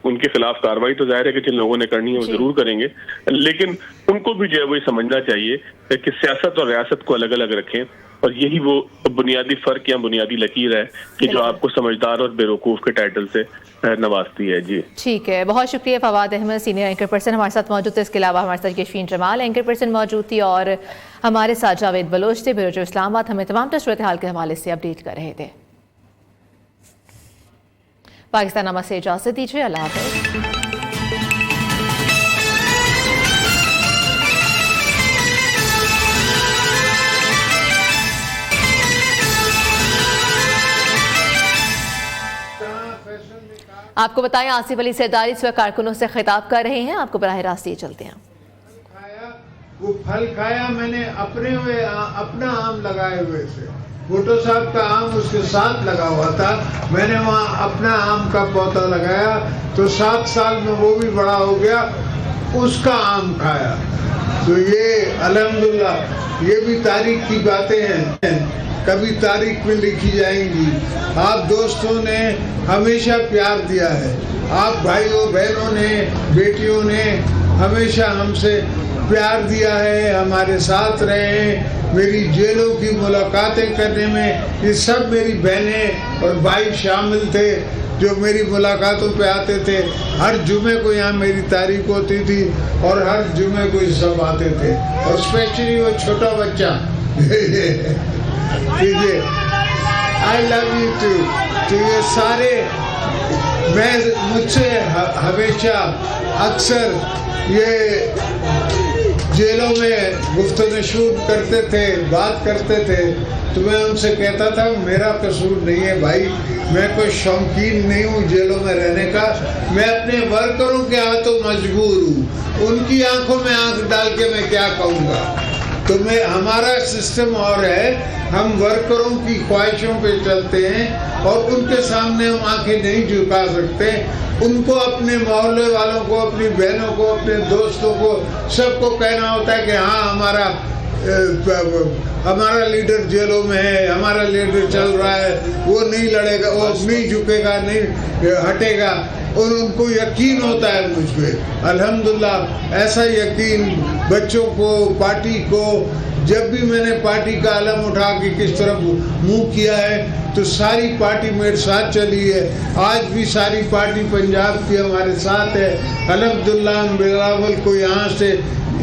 ان کے خلاف کارروائی تو ظاہر ہے کہ جن لوگوں نے کرنی ہے وہ ضرور کریں گے، لیکن ان کو بھی جو ہے وہ یہ سمجھنا چاہیے کہ سیاست اور ریاست کو الگ الگ رکھیں، اور یہی وہ بنیادی فرق یا بنیادی لکیر ہے کہ جو آپ کو سمجھدار اور بیوقوف کے ٹائٹل سے نوازتی ہے. جی ٹھیک ہے، بہت شکریہ Fawad Ahmed, senior anchor person ہمارے ساتھ موجود تھے. اس کے علاوہ ہمارے ساتھ کیشفین جمال اینکر پرسن موجود تھی، اور ہمارے ساتھ جاوید بلوچ تھے بیورو اسلام آباد، ہمیں تمام صورتحال کے حوالے سے اپڈیٹ کر رہے تھے. پاکستان نامہ سے اجازت دیجیے، اللہ حافظ. آپ کو بتائیں آصف علی سرداری اس وقت کارکنوں سے خطاب کر رہے ہیں، آپ کو براہ راست یہ چلتے ہیں. وہ پھل کھایا میں نے اپنا آم لگائے ہوئے تھے، بھٹو صاحب کا آم اس کے ساتھ لگا ہوا تھا، میں نے وہاں اپنا آم کا پودا لگایا تو 7 سال میں وہ بھی بڑا ہو گیا، اس کا آم کھایا. تو یہ الحمدللہ یہ بھی تاریخ کی باتیں ہیں، کبھی تاریخ میں لکھی جائیں گی. آپ دوستوں نے ہمیشہ پیار دیا ہے، آپ بھائیوں بہنوں نے، بیٹیوں نے ہمیشہ ہم سے پیار دیا ہے، ہمارے ساتھ رہے ہیں. میری جیلوں کی ملاقاتیں کرنے میں یہ سب میری بہنیں اور بھائی شامل تھے جو میری ملاقاتوں پہ آتے تھے. ہر جمعے کو یہاں میری تاریخ ہوتی تھی اور ہر جمعے کو یہ سب آتے تھے، اور اسپیشلی وہ چھوٹا بچہ. آئی لو یو ٹو. تو یہ سارے میں مجھ سے ہمیشہ اکثر یہ جیلوں میں گفت و نشور کرتے تھے، بات کرتے تھے، تو میں ان سے کہتا تھا میرا قصور نہیں ہے بھائی، میں کوئی شوقین نہیں ہوں جیلوں میں رہنے کا، میں اپنے ورکروں کے ہاتھوں مجبور ہوں، ان کی آنکھوں میں آنکھ ڈال کے میں کیا کہوں گا. تو ہمارا سسٹم اور ہے، ہم ورکروں کی خواہشوں پہ چلتے ہیں اور ان کے سامنے ہم آنکھیں نہیں جھکا سکتے. ان کو اپنے محلے والوں کو، اپنی بہنوں کو، اپنے دوستوں کو، سب کو کہنا ہوتا ہے کہ ہاں ہمارا لیڈر جیلوں میں ہے، ہمارا لیڈر چل رہا ہے، وہ نہیں لڑے گا، وہ نہیں جھکے گا، نہیں ہٹے گا، اور ان کو یقین ہوتا ہے مجھ پہ. الحمدللہ ایسا یقین بچوں کو، پارٹی کو، جب بھی میں نے پارٹی کا علم اٹھا کے کس طرف منہ کیا ہے تو ساری پارٹی میرے ساتھ چلی ہے. آج بھی ساری پارٹی پنجاب کی ہمارے ساتھ ہے. الحمدللہ ہم بلاول کو یہاں سے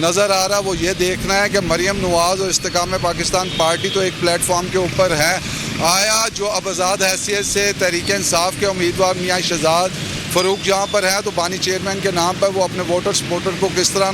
نظر آ رہا وہ یہ دیکھنا ہے کہ مریم نواز اور استحکام پاکستان پارٹی تو ایک پلیٹ فارم کے اوپر ہے، آیا جو اب آزاد حیثیت سے تحریک انصاف کے امیدوار میاں شہزاد فاروق جہاں پر ہیں تو بانی چیئرمین کے نام پر وہ اپنے ووٹر سپورٹر کو کس طرح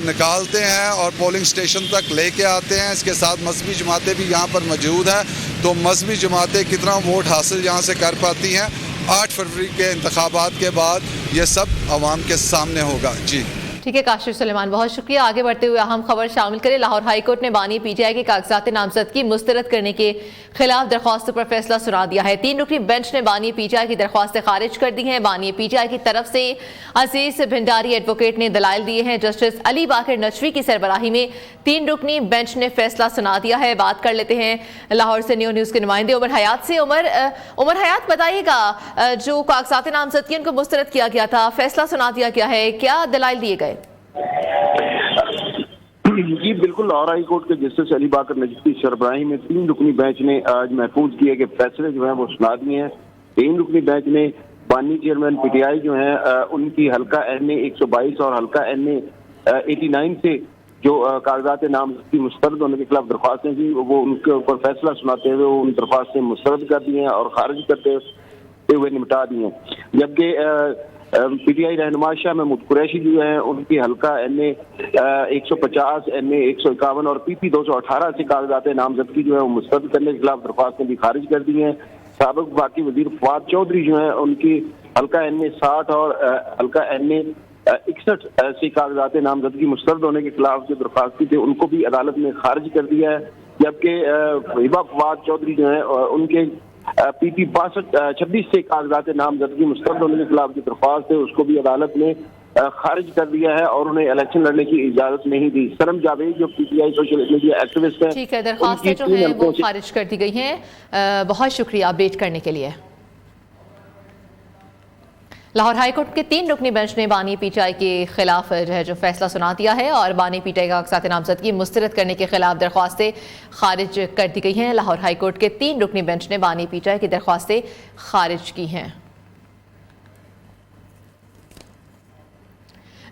نکالتے ہیں اور پولنگ سٹیشن تک لے کے آتے ہیں. اس کے ساتھ مذہبی جماعتیں بھی یہاں پر موجود ہیں، تو مذہبی جماعتیں کتنا ووٹ حاصل یہاں سے کر پاتی ہیں 8 فروری کے انتخابات کے بعد یہ سب عوام کے سامنے ہوگا. جی ٹھیک ہے کاشف سلیمان، بہت شکریہ. آگے بڑھتے ہوئے اہم خبر شامل کریں. لاہور ہائی کورٹ نے بانی پی ٹی آئی کے کاغذات نامزدگی مسترد کرنے کے خلاف درخواستوں پر فیصلہ سنا دیا ہے. 3 رکنی بینچ نے بانی پی ٹی آئی کی درخواستیں خارج کر دی ہیں. بانی پی ٹی آئی کی طرف سے عزیز بھنڈاری ایڈوکیٹ نے دلائل دیے ہیں. جسٹس علی باقر نجوی کی سربراہی میں 3 رکنی بینچ نے فیصلہ سنا دیا ہے. بات کر لیتے ہیں لاہور سے نیوز کے نمائندے عمر حیات سے. عمر حیات، بتائیے گا جو کاغذات نامزدگی ان کو مسترد کیا گیا تھا، فیصلہ سنا دیا گیا ہے، کیا دلائل دیے گئے؟ جی بالکل، لاہور ہائی کورٹ کے جسٹس علی باقر نجوی کی سربراہی میں 3 رکنی بینچ نے آج محفوظ کیے کہ فیصلے جو ہیں وہ سنا دیے ہیں. 3 رکنی بینچ نے بانی چیئرمین پی ٹی آئی جو ہیں ان کی حلقہ این اے 122 اور حلقہ این اے 89 سے جو کاغذات نامزدگی مسترد ہونے کے خلاف درخواستیں تھیں وہ ان کے اوپر فیصلہ سناتے ہوئے وہ ان درخواستیں مسترد کر دی ہیں اور خارج کرتے ہوئے نمٹا دی ہیں. جبکہ پی ٹی آئی رہنما شاہ محمود قریشی جو ہیں ان کی حلقہ این اے 150 این اے 151 اور پی پی 218 سے کاغذات نامزدگی جو ہے وہ مسترد کرنے کے خلاف درخواستیں بھی خارج کر دی ہیں. سابق وفاقی وزیر فواد چودھری جو ہیں ان کی حلقہ این اے 60 اور حلقہ این اے 61 سے کاغذات نامزدگی مسترد ہونے کے خلاف جو درخواستیں تھے ان کو بھی عدالت نے خارج کر دیا ہے. جبکہ ہبہ فواد چودھری جو ہیں ان کے پی پی 26 سے کاغذات نامزدگی مسترد ہونے کے خلاف جو درخواست ہے اس کو بھی عدالت نے خارج کر دیا ہے اور انہیں الیکشن لڑنے کی اجازت نہیں دی. سرم جاوید جو P T I social media activist ہیں، ٹھیک ہے، درخواستیں جو ہیں وہ خارج کر دی گئی ہیں. بہت شکریہ اپڈیٹ کرنے کے لیے. لاہور ہائی کورٹ کے 3 رکنی بینچ نے بانی پی ٹی آئی کے خلاف جو فیصلہ سنا دیا ہے اور بانی پی ٹی آئی کا کاغذات نامزدگی مسترد کرنے کے خلاف درخواستیں خارج کر دی گئی ہیں. لاہور ہائی کورٹ کے 3 رکنی بینچ نے بانی پی ٹی آئی کی درخواستیں خارج کی ہیں.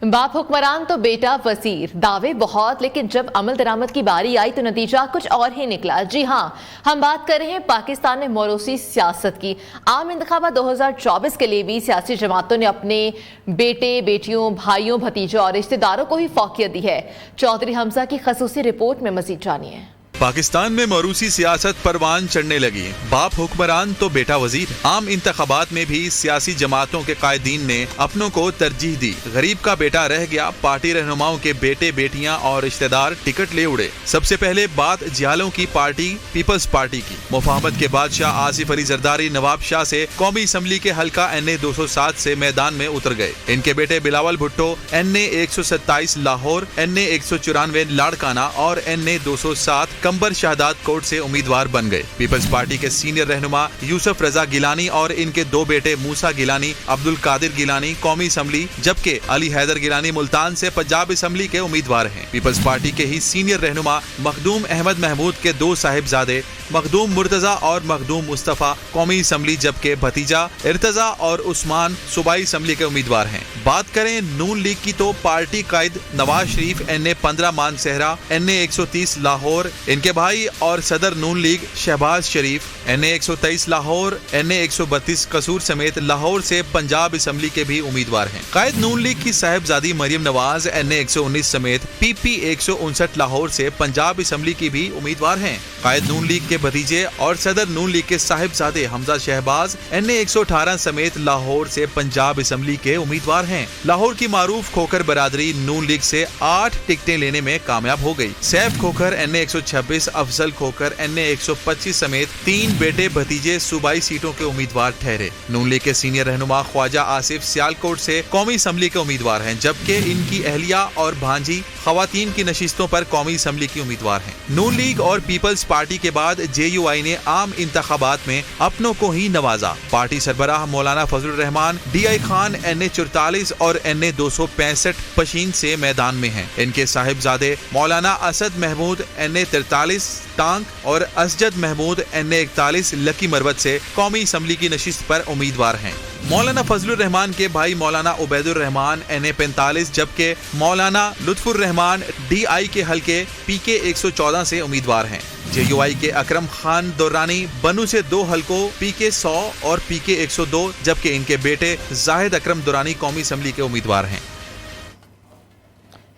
باپ حکمران تو بیٹا وزیر، دعوے بہت، لیکن جب عمل درآمد کی باری آئی تو نتیجہ کچھ اور ہی نکلا. جی ہاں، ہم بات کر رہے ہیں پاکستان میں موروثی سیاست کی. عام انتخابات 2024 کے لیے بھی سیاسی جماعتوں نے اپنے بیٹے، بیٹیوں، بھائیوں، بھتیجوں اور رشتہ داروں کو ہی فوقیت دی ہے. چودھری حمزہ کی خصوصی رپورٹ میں مزید جانیے. پاکستان میں موروثی سیاست پروان چڑھنے لگی. باپ حکمران تو بیٹا وزیر. عام انتخابات میں بھی سیاسی جماعتوں کے قائدین نے اپنوں کو ترجیح دی. غریب کا بیٹا رہ گیا، پارٹی رہنماؤں کے بیٹے، بیٹیاں اور رشتہ دار ٹکٹ لے اڑے. سب سے پہلے بات جھیالوں کی پارٹی پیپلز پارٹی کی. مفاہمت کے بادشاہ آصف علی زرداری نواب شاہ سے قومی اسمبلی کے حلقہ این اے 207 سے میدان میں اتر گئے. ان کے بیٹے بلاول بھٹو این اے 127 لاہور، این اے 194 لاڑکانہ اور این اے 207 کمبر شہداد کوٹ سے امیدوار بن گئے. پیپلز پارٹی کے سینئر رہنما یوسف رضا گیلانی اور ان کے 2 بیٹے موسیٰ گیلانی، عبد القادر گیلانی قومی اسمبلی، جبکہ علی حیدر گیلانی ملتان سے پنجاب اسمبلی کے امیدوار ہیں. پیپلز پارٹی کے ہی سینئر رہنما مخدوم احمد محمود کے 2 صاحبزادے مخدوم مرتضیٰ اور مخدوم مصطفیٰ قومی اسمبلی، جبکہ بھتیجا ارتضیٰ اور عثمان صوبائی اسمبلی کے امیدوار ہیں. بات کریں نون لیگ کی تو پارٹی قائد نواز شریف این اے 15 مانسہرہ، این اے 130 لاہور، ان کے بھائی اور صدر نون لیگ شہباز شریف این اے 123 لاہور، این اے 132 قصور سمیت لاہور سے پنجاب اسمبلی کے بھی امیدوار ہیں. قائد نون لیگ کی صاحبزادی مریم نواز این اے 119 سمیت پی پی 159 لاہور سے پنجاب اسمبلی کی بھی امیدوار ہیں. قائد نون لیگ کے بھتیجے اور صدر نون لیگ کے صاحبزادے حمزہ شہباز این اے 118 سمیت لاہور سے پنجاب اسمبلی کے امیدوار ہیں. لاہور کی معروف کھوکھر برادری نون لیگ سے 8 ٹکٹیں لینے میں کامیاب ہو گئی. سیف کھوکھر این اے 126، افضل کھوکھر این اے 125 سمیت 3 بیٹے بھتیجے صوبائی سیٹوں کے امیدوار ٹھہرے. نون لیگ کے سینئر رہنما خواجہ آصف سیالکوٹ سے قومی اسمبلی کے امیدوار ہیں، جبکہ ان کی اہلیہ اور بھانجی خواتین کی نشستوں پر قومی اسمبلی کی امیدوار ہیں. نون لیگ اور پیپلز پارٹی کے بعد جے یو آئی نے عام انتخابات میں اپنوں کو ہی نوازا. پارٹی سربراہ مولانا فضل الرحمان ڈی آئی خان این اے 44 اور این اے 265 پشین سے میدان میں ہیں. ان کے صاحبزادے مولانا اسد محمود این اے 43 41 ٹانک اور اسجد محمود NA 41 لکی مروت سے قومی اسمبلی کی نشست پر امیدوار ہیں۔ مولانا فضل الرحمان کے بھائی مولانا عبید الرحمان NA 45 جبکہ مولانا لطف الرحمان DI کے حلقے PK 114 سے امیدوار ہیں۔ JUI کے اکرم خان دورانی بنو سے 2 حلقوں PK 100 اور PK 102 جبکہ ان کے بیٹے زاہد اکرم دورانی قومی اسمبلی کے امیدوار ہیں۔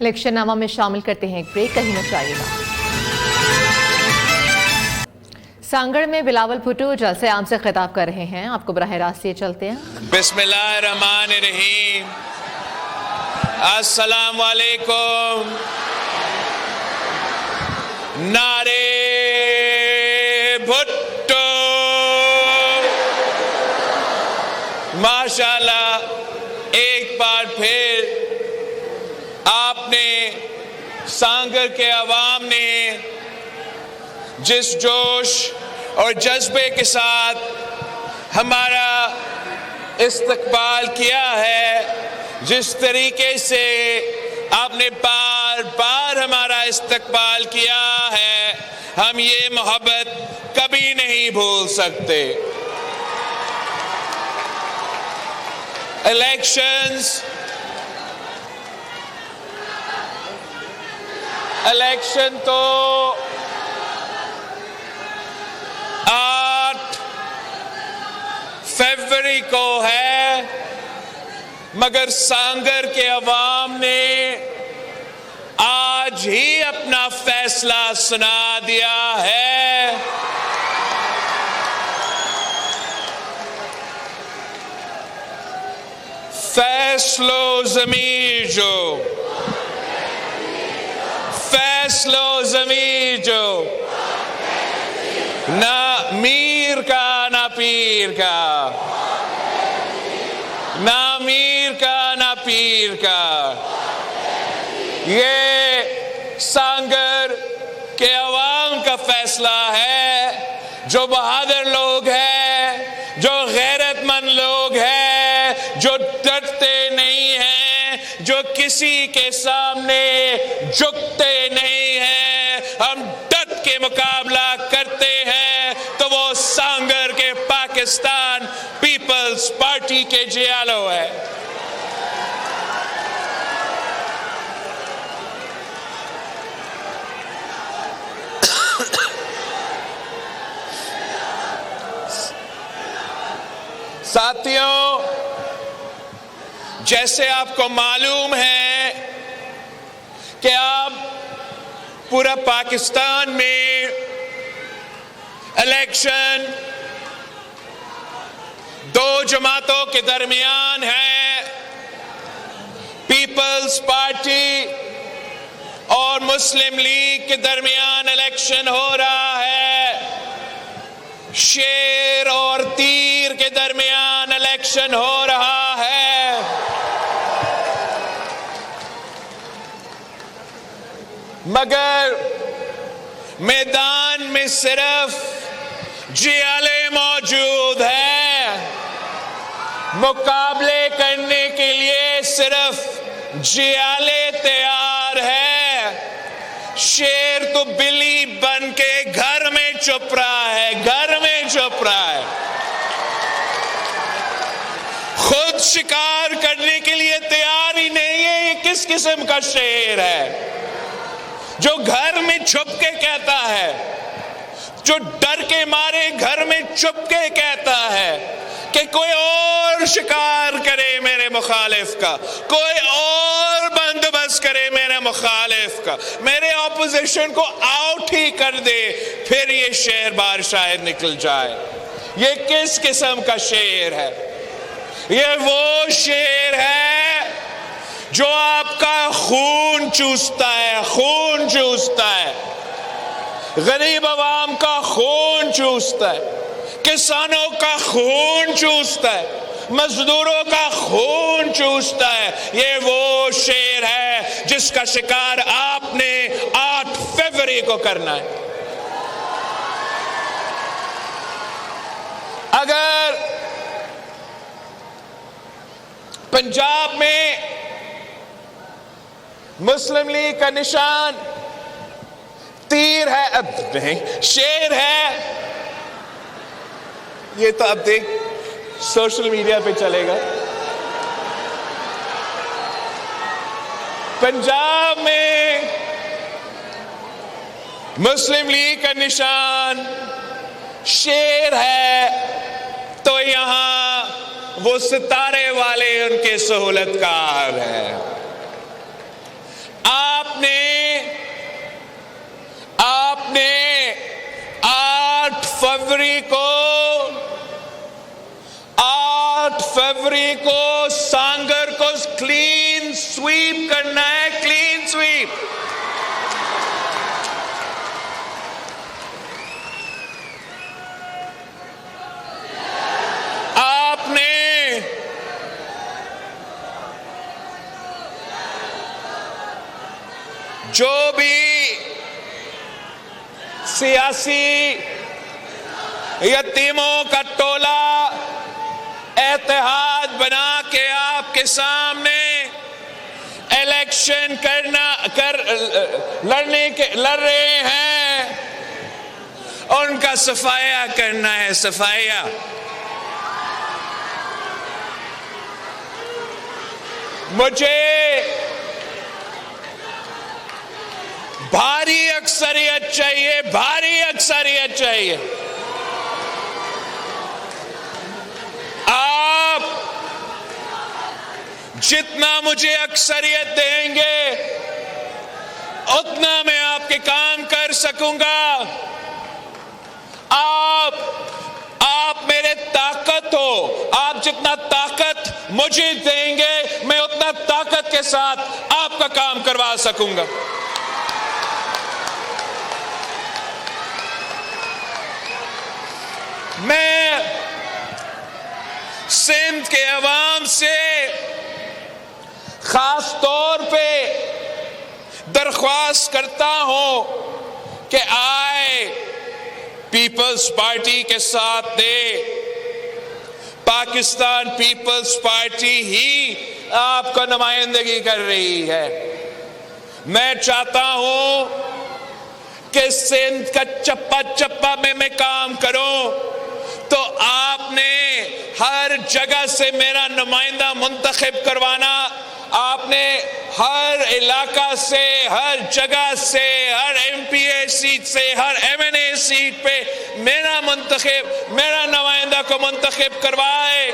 الیکشن نامہ میں شامل کرتے ہیں ایک بریک، کہیں نہ جائیے گا۔ سانگڑ میں بلاول بھٹو جلسے عام سے خطاب کر رہے ہیں، آپ کو براہ راست یہ چلتے ہیں۔ بسم اللہ الرحمن الرحیم، السلام علیکم۔ نعرے بھٹو، ماشاءاللہ ایک بار پھر آپ نے سانگر کے عوام نے جس جوش اور جذبے کے ساتھ ہمارا استقبال کیا ہے، جس طریقے سے آپ نے بار بار ہمارا استقبال کیا ہے، ہم یہ محبت کبھی نہیں بھول سکتے۔ الیکشن تو 8 فروری کو ہے، مگر سانگر کے عوام نے آج ہی اپنا فیصلہ سنا دیا ہے۔ فیصلو ضمیر جو، فیصلو ضمیر جو، نہ میر کا نہ پیر کا، نہ میر کا نہ پیر کا، یہ سانگر کے عوام کا فیصلہ ہے۔ جو بہادر لوگ ہیں، جو غیرت مند لوگ ہیں، جو ڈرتے نہیں ہیں، جو کسی کے سامنے جھکتے نہیں ہیں، ہم ڈٹ کے مقابلہ کرتے ہیں، تو وہ سانگر کے پاکستان پیپلز پارٹی کے جیالو ہے۔ ساتھیوں، جیسے آپ کو معلوم ہے کہ اب پورا پاکستان میں الیکشن 2 جماعتوں کے درمیان ہے، پیپلز پارٹی اور مسلم لیگ کے درمیان الیکشن ہو رہا ہے، شیر اور تیر کے درمیان الیکشن ہو رہا ہے۔ مگر میدان میں صرف جیالے موجود ہیں، مقابلے کرنے کے لیے صرف جیالے تیار ہے۔ شیر تو بلی بن کے گھر میں چھپ رہا ہے، گھر میں چھپ رہا ہے، خود شکار کرنے کے لیے تیار ہی نہیں ہے۔ یہ کس قسم کا شیر ہے جو گھر میں چھپ کے کہتا ہے، جو ڈر کے مارے گھر میں چھپ کے کہتا ہے کہ کوئی اور شکار کرے میرے مخالف کا، کوئی اور بندوبست کرے میرے مخالف کا، میرے اپوزیشن کو آؤٹ ہی کر دے، پھر یہ شیر بار شاید نکل جائے۔ یہ کس قسم کا شیر ہے؟ یہ وہ شیر ہے جو آپ کا خون چوستا ہے، خون چوستا ہے، غریب عوام کا خون چوستا ہے، کسانوں کا خون چوستا ہے، مزدوروں کا خون چوستا ہے۔ یہ وہ شیر ہے جس کا شکار آپ نے 8 فروری کو کرنا ہے۔ اگر پنجاب میں مسلم لیگ کا نشان تیر ہے اب نہیں شیر ہے. یہ تو اب دیکھ سوشل میڈیا پہ چلے گا. پنجاب میں مسلم لیگ کا نشان شیر ہے تو یہاں وہ ستارے والے ان کے سہولت کار ہیں. آپ نے 8 فروری کو سانگر کو کلین سویپ کرنا ہے. Clean sweep. آپ نے جو بھی سیاسی یتیموں کا ٹولہ اتحاد بنا کے آپ کے سامنے الیکشن لڑ رہے ہیں ان کا صفایا کرنا ہے. صفایا. مجھے بھاری اکثریت چاہیے. بھاری اکثریت چاہیے. آپ جتنا مجھے اکثریت دیں گے اتنا میں آپ کے کام کر سکوں گا. آپ میرے طاقت ہو. آپ جتنا طاقت مجھے دیں گے میں اتنا طاقت کے ساتھ آپ کا کام کروا سکوں گا. میں سندھ کے عوام سے خاص طور پہ درخواست کرتا ہوں کہ آئے پیپلز پارٹی کے ساتھ دے. پاکستان پیپلز پارٹی ہی آپ کا نمائندگی کر رہی ہے. میں چاہتا ہوں کہ سندھ کا چپا چپا میں کام کروں تو آپ نے ہر جگہ سے میرا نمائندہ منتخب کروانا. آپ نے ہر علاقہ سے ہر جگہ سے ہر ایم پی اے سیٹ سے ہر ایم این اے سیٹ پہ میرا نمائندہ کو منتخب کروائے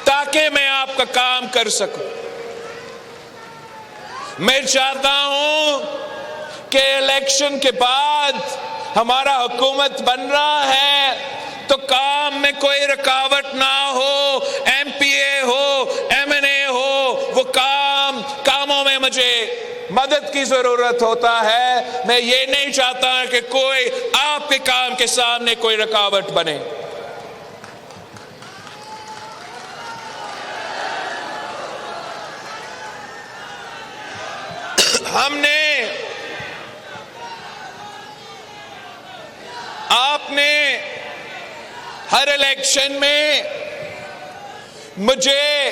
تاکہ میں آپ کا کام کر سکوں. میں چاہتا ہوں کہ الیکشن کے بعد ہمارا حکومت بن رہا ہے تو کام میں کوئی رکاوٹ نہ ہو. ایم پی اے ہو ایم این اے ہو وہ کاموں میں مجھے مدد کی ضرورت ہوتا ہے. میں یہ نہیں چاہتا کہ کوئی آپ کے کام کے سامنے کوئی رکاوٹ بنے. آپ نے ہر الیکشن میں مجھے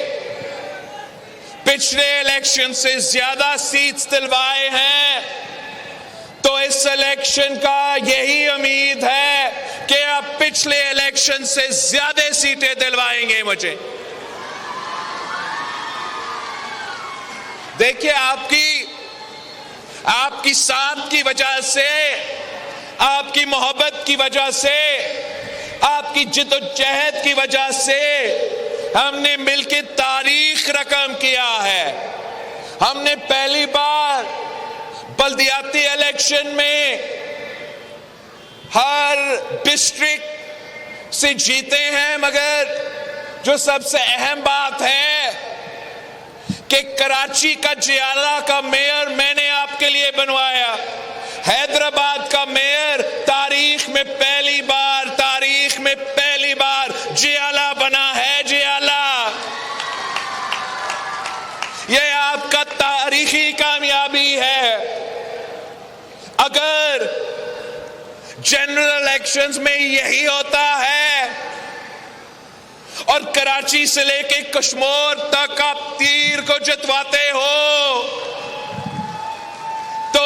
پچھلے الیکشن سے زیادہ سیٹس دلوائے ہیں تو اس الیکشن کا یہی امید ہے کہ آپ پچھلے الیکشن سے زیادہ سیٹیں دلوائیں گے مجھے. دیکھیے آپ کی ساتھ کی وجہ سے آپ کی محبت کی وجہ سے آپ کی جد و جہد کی وجہ سے ہم نے مل کے تاریخ رقم کیا ہے. ہم نے پہلی بار بلدیاتی الیکشن میں ہر ڈسٹرکٹ سے جیتے ہیں مگر جو سب سے اہم بات ہے کہ کراچی کا جیالہ کا میئر میں نے آپ کے لیے بنوایا. حیدرآباد کا میئر تاریخ میں پہلی بار جیالہ بنا ہے. جیالہ یہ آپ کا تاریخی کامیابی ہے. اگر جنرل الیکشنز میں یہی ہوتا ہے اور کراچی سے لے کے کشمیر تک آپ تیر کو جتواتے ہو تو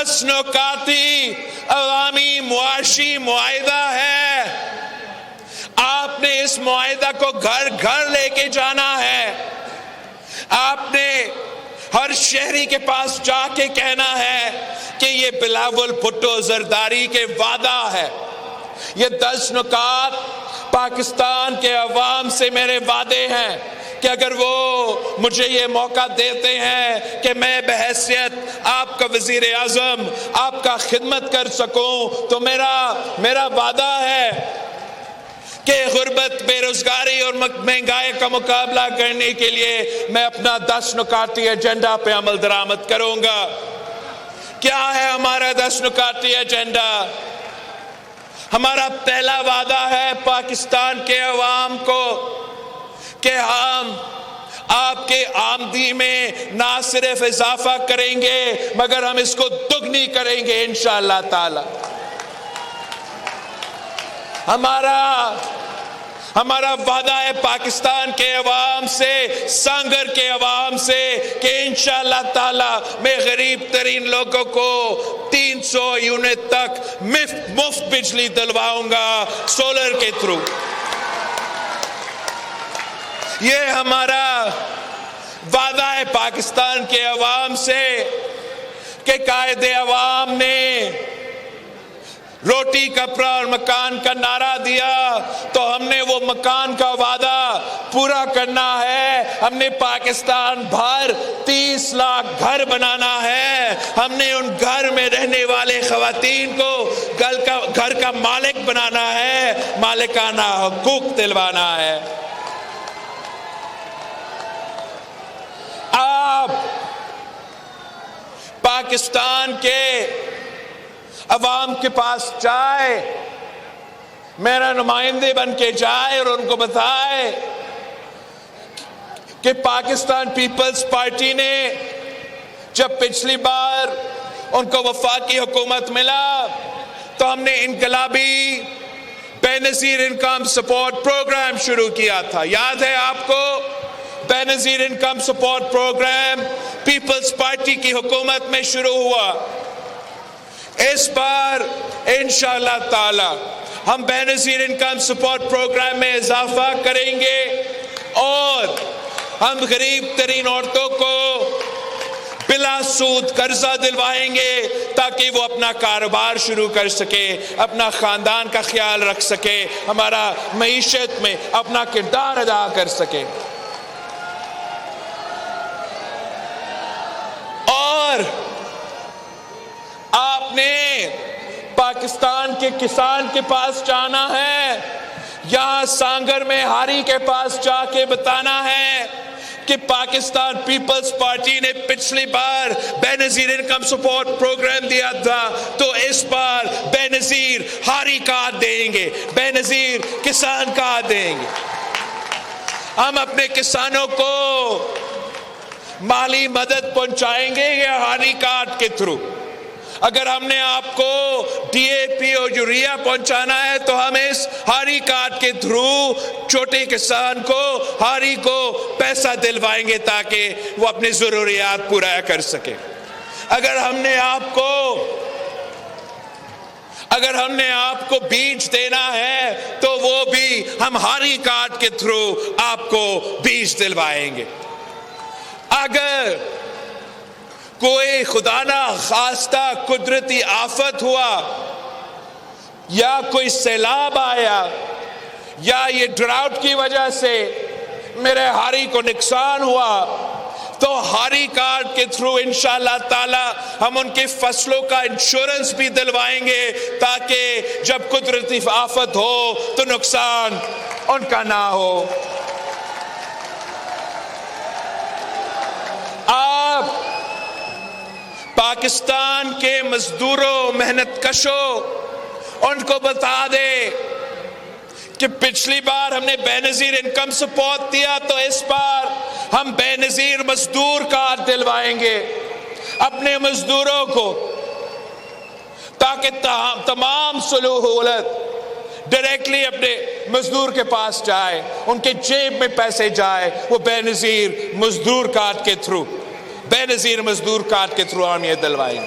10 نکاتی عوامی معاشی معاہدہ ہے. آپ نے اس معاہدہ کو گھر گھر لے کے جانا ہے. آپ نے ہر شہری کے پاس جا کے کہنا ہے کہ یہ بلاول بھٹو زرداری کے وعدہ ہے. یہ 10 نکات پاکستان کے عوام سے میرے وعدے ہیں کہ اگر وہ مجھے یہ موقع دیتے ہیں کہ میں بحیثیت آپ کا وزیر اعظم آپ کا خدمت کر سکوں تو میرا وعدہ ہے کہ غربت، بے روزگاری اور مہنگائی کا مقابلہ کرنے کے لیے میں اپنا 10 نکاتی ایجنڈا پہ عمل درآمد کروں گا. کیا ہے ہمارا 10 نکاتی ایجنڈا؟ ہمارا پہلا وعدہ ہے پاکستان کے عوام کو کہ ہم آپ کے آمدنی میں نہ صرف اضافہ کریں گے مگر ہم اس کو دگنی کریں گے انشاءاللہ تعالی. ہمارا وعدہ ہے پاکستان کے عوام سے، سانگر کے عوام سے کہ انشاءاللہ تعالی میں غریب ترین لوگوں کو 300 یونٹ تک مفت بجلی دلواؤں گا سولر کے تھرو. یہ ہمارا وعدہ ہے پاکستان کے عوام سے کہ قائد عوام نے روٹی کپڑا اور مکان کا نعرہ دیا تو ہم نے وہ مکان کا وعدہ پورا کرنا ہے. ہم نے پاکستان بھر 30 لاکھ گھر بنانا ہے. ہم نے ان گھر میں رہنے والے خواتین کو گھر کا مالک بنانا ہے، مالکانہ حقوق دلوانا ہے. آپ پاکستان کے عوام کے پاس جائے، میرا نمائندے بن کے جائے اور ان کو بتائے کہ پاکستان پیپلز پارٹی نے جب پچھلی بار ان کو وفاقی حکومت ملا تو ہم نے انقلابی بے نظیر انکم سپورٹ پروگرام شروع کیا تھا. یاد ہے آپ کو؟ Benazir income support programme Peoples Party کی حکومت میں شروع ہوا. اس بار انشاءاللہ تعالی ہم بے نظیر انکم سپورٹ پروگرام میں اضافہ کریں گے اور ہم غریب ترین عورتوں کو بلا سود قرضہ دلوائیں گے تاکہ وہ اپنا کاروبار شروع کر سکے، اپنا خاندان کا خیال رکھ سکے، ہمارا معیشت میں اپنا کردار ادا کر سکے. اور آپ نے پاکستان کے کسان کے پاس جانا ہے، یہاں سانگر میں ہاری کے پاس جا کے بتانا ہے کہ پاکستان پیپلز پارٹی نے پچھلی بار بے نظیر انکم سپورٹ پروگرام دیا تھا تو اس بار بے نظیر ہاری کارڈ دیں گے، بے نظیر کسان کارڈ دیں گے. ہم اپنے کسانوں کو مالی مدد پہنچائیں گے یہ ہاری کارڈ کے تھرو. اگر ہم نے آپ کو ڈی اے پی اور یوریا پہنچانا ہے تو ہم اس ہاری کارڈ کے تھرو چھوٹے کسان کو ہاری کو پیسہ دلوائیں گے تاکہ وہ اپنی ضروریات پورا کر سکے. اگر ہم نے آپ کو بیج دینا ہے تو وہ بھی ہم ہاری کارڈ کے تھرو آپ کو بیج دلوائیں گے. اگر کوئی خدا نہ خواستہ قدرتی آفت ہوا یا کوئی سیلاب آیا یا یہ ڈراؤٹ کی وجہ سے میرے ہاری کو نقصان ہوا تو ہاری کارڈ کے تھرو انشاءاللہ تعالی ہم ان کی فصلوں کا انشورنس بھی دلوائیں گے تاکہ جب قدرتی آفت ہو تو نقصان ان کا نہ ہو. آپ پاکستان کے مزدوروں، محنت کشوں، ان کو بتا دے کہ پچھلی بار ہم نے بے نظیر انکم سپورٹ دیا تو اس بار ہم بے نظیر مزدور کارڈ دلوائیں گے اپنے مزدوروں کو تاکہ تمام سہولت ڈائریکٹلی اپنے مزدور کے پاس جائے، ان کے جیب میں پیسے جائے. وہ بے نظیر مزدور کارڈ کے تھرو ہم یہ دلوائیں گے.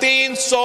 300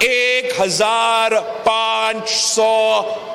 1500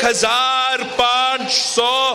1500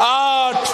8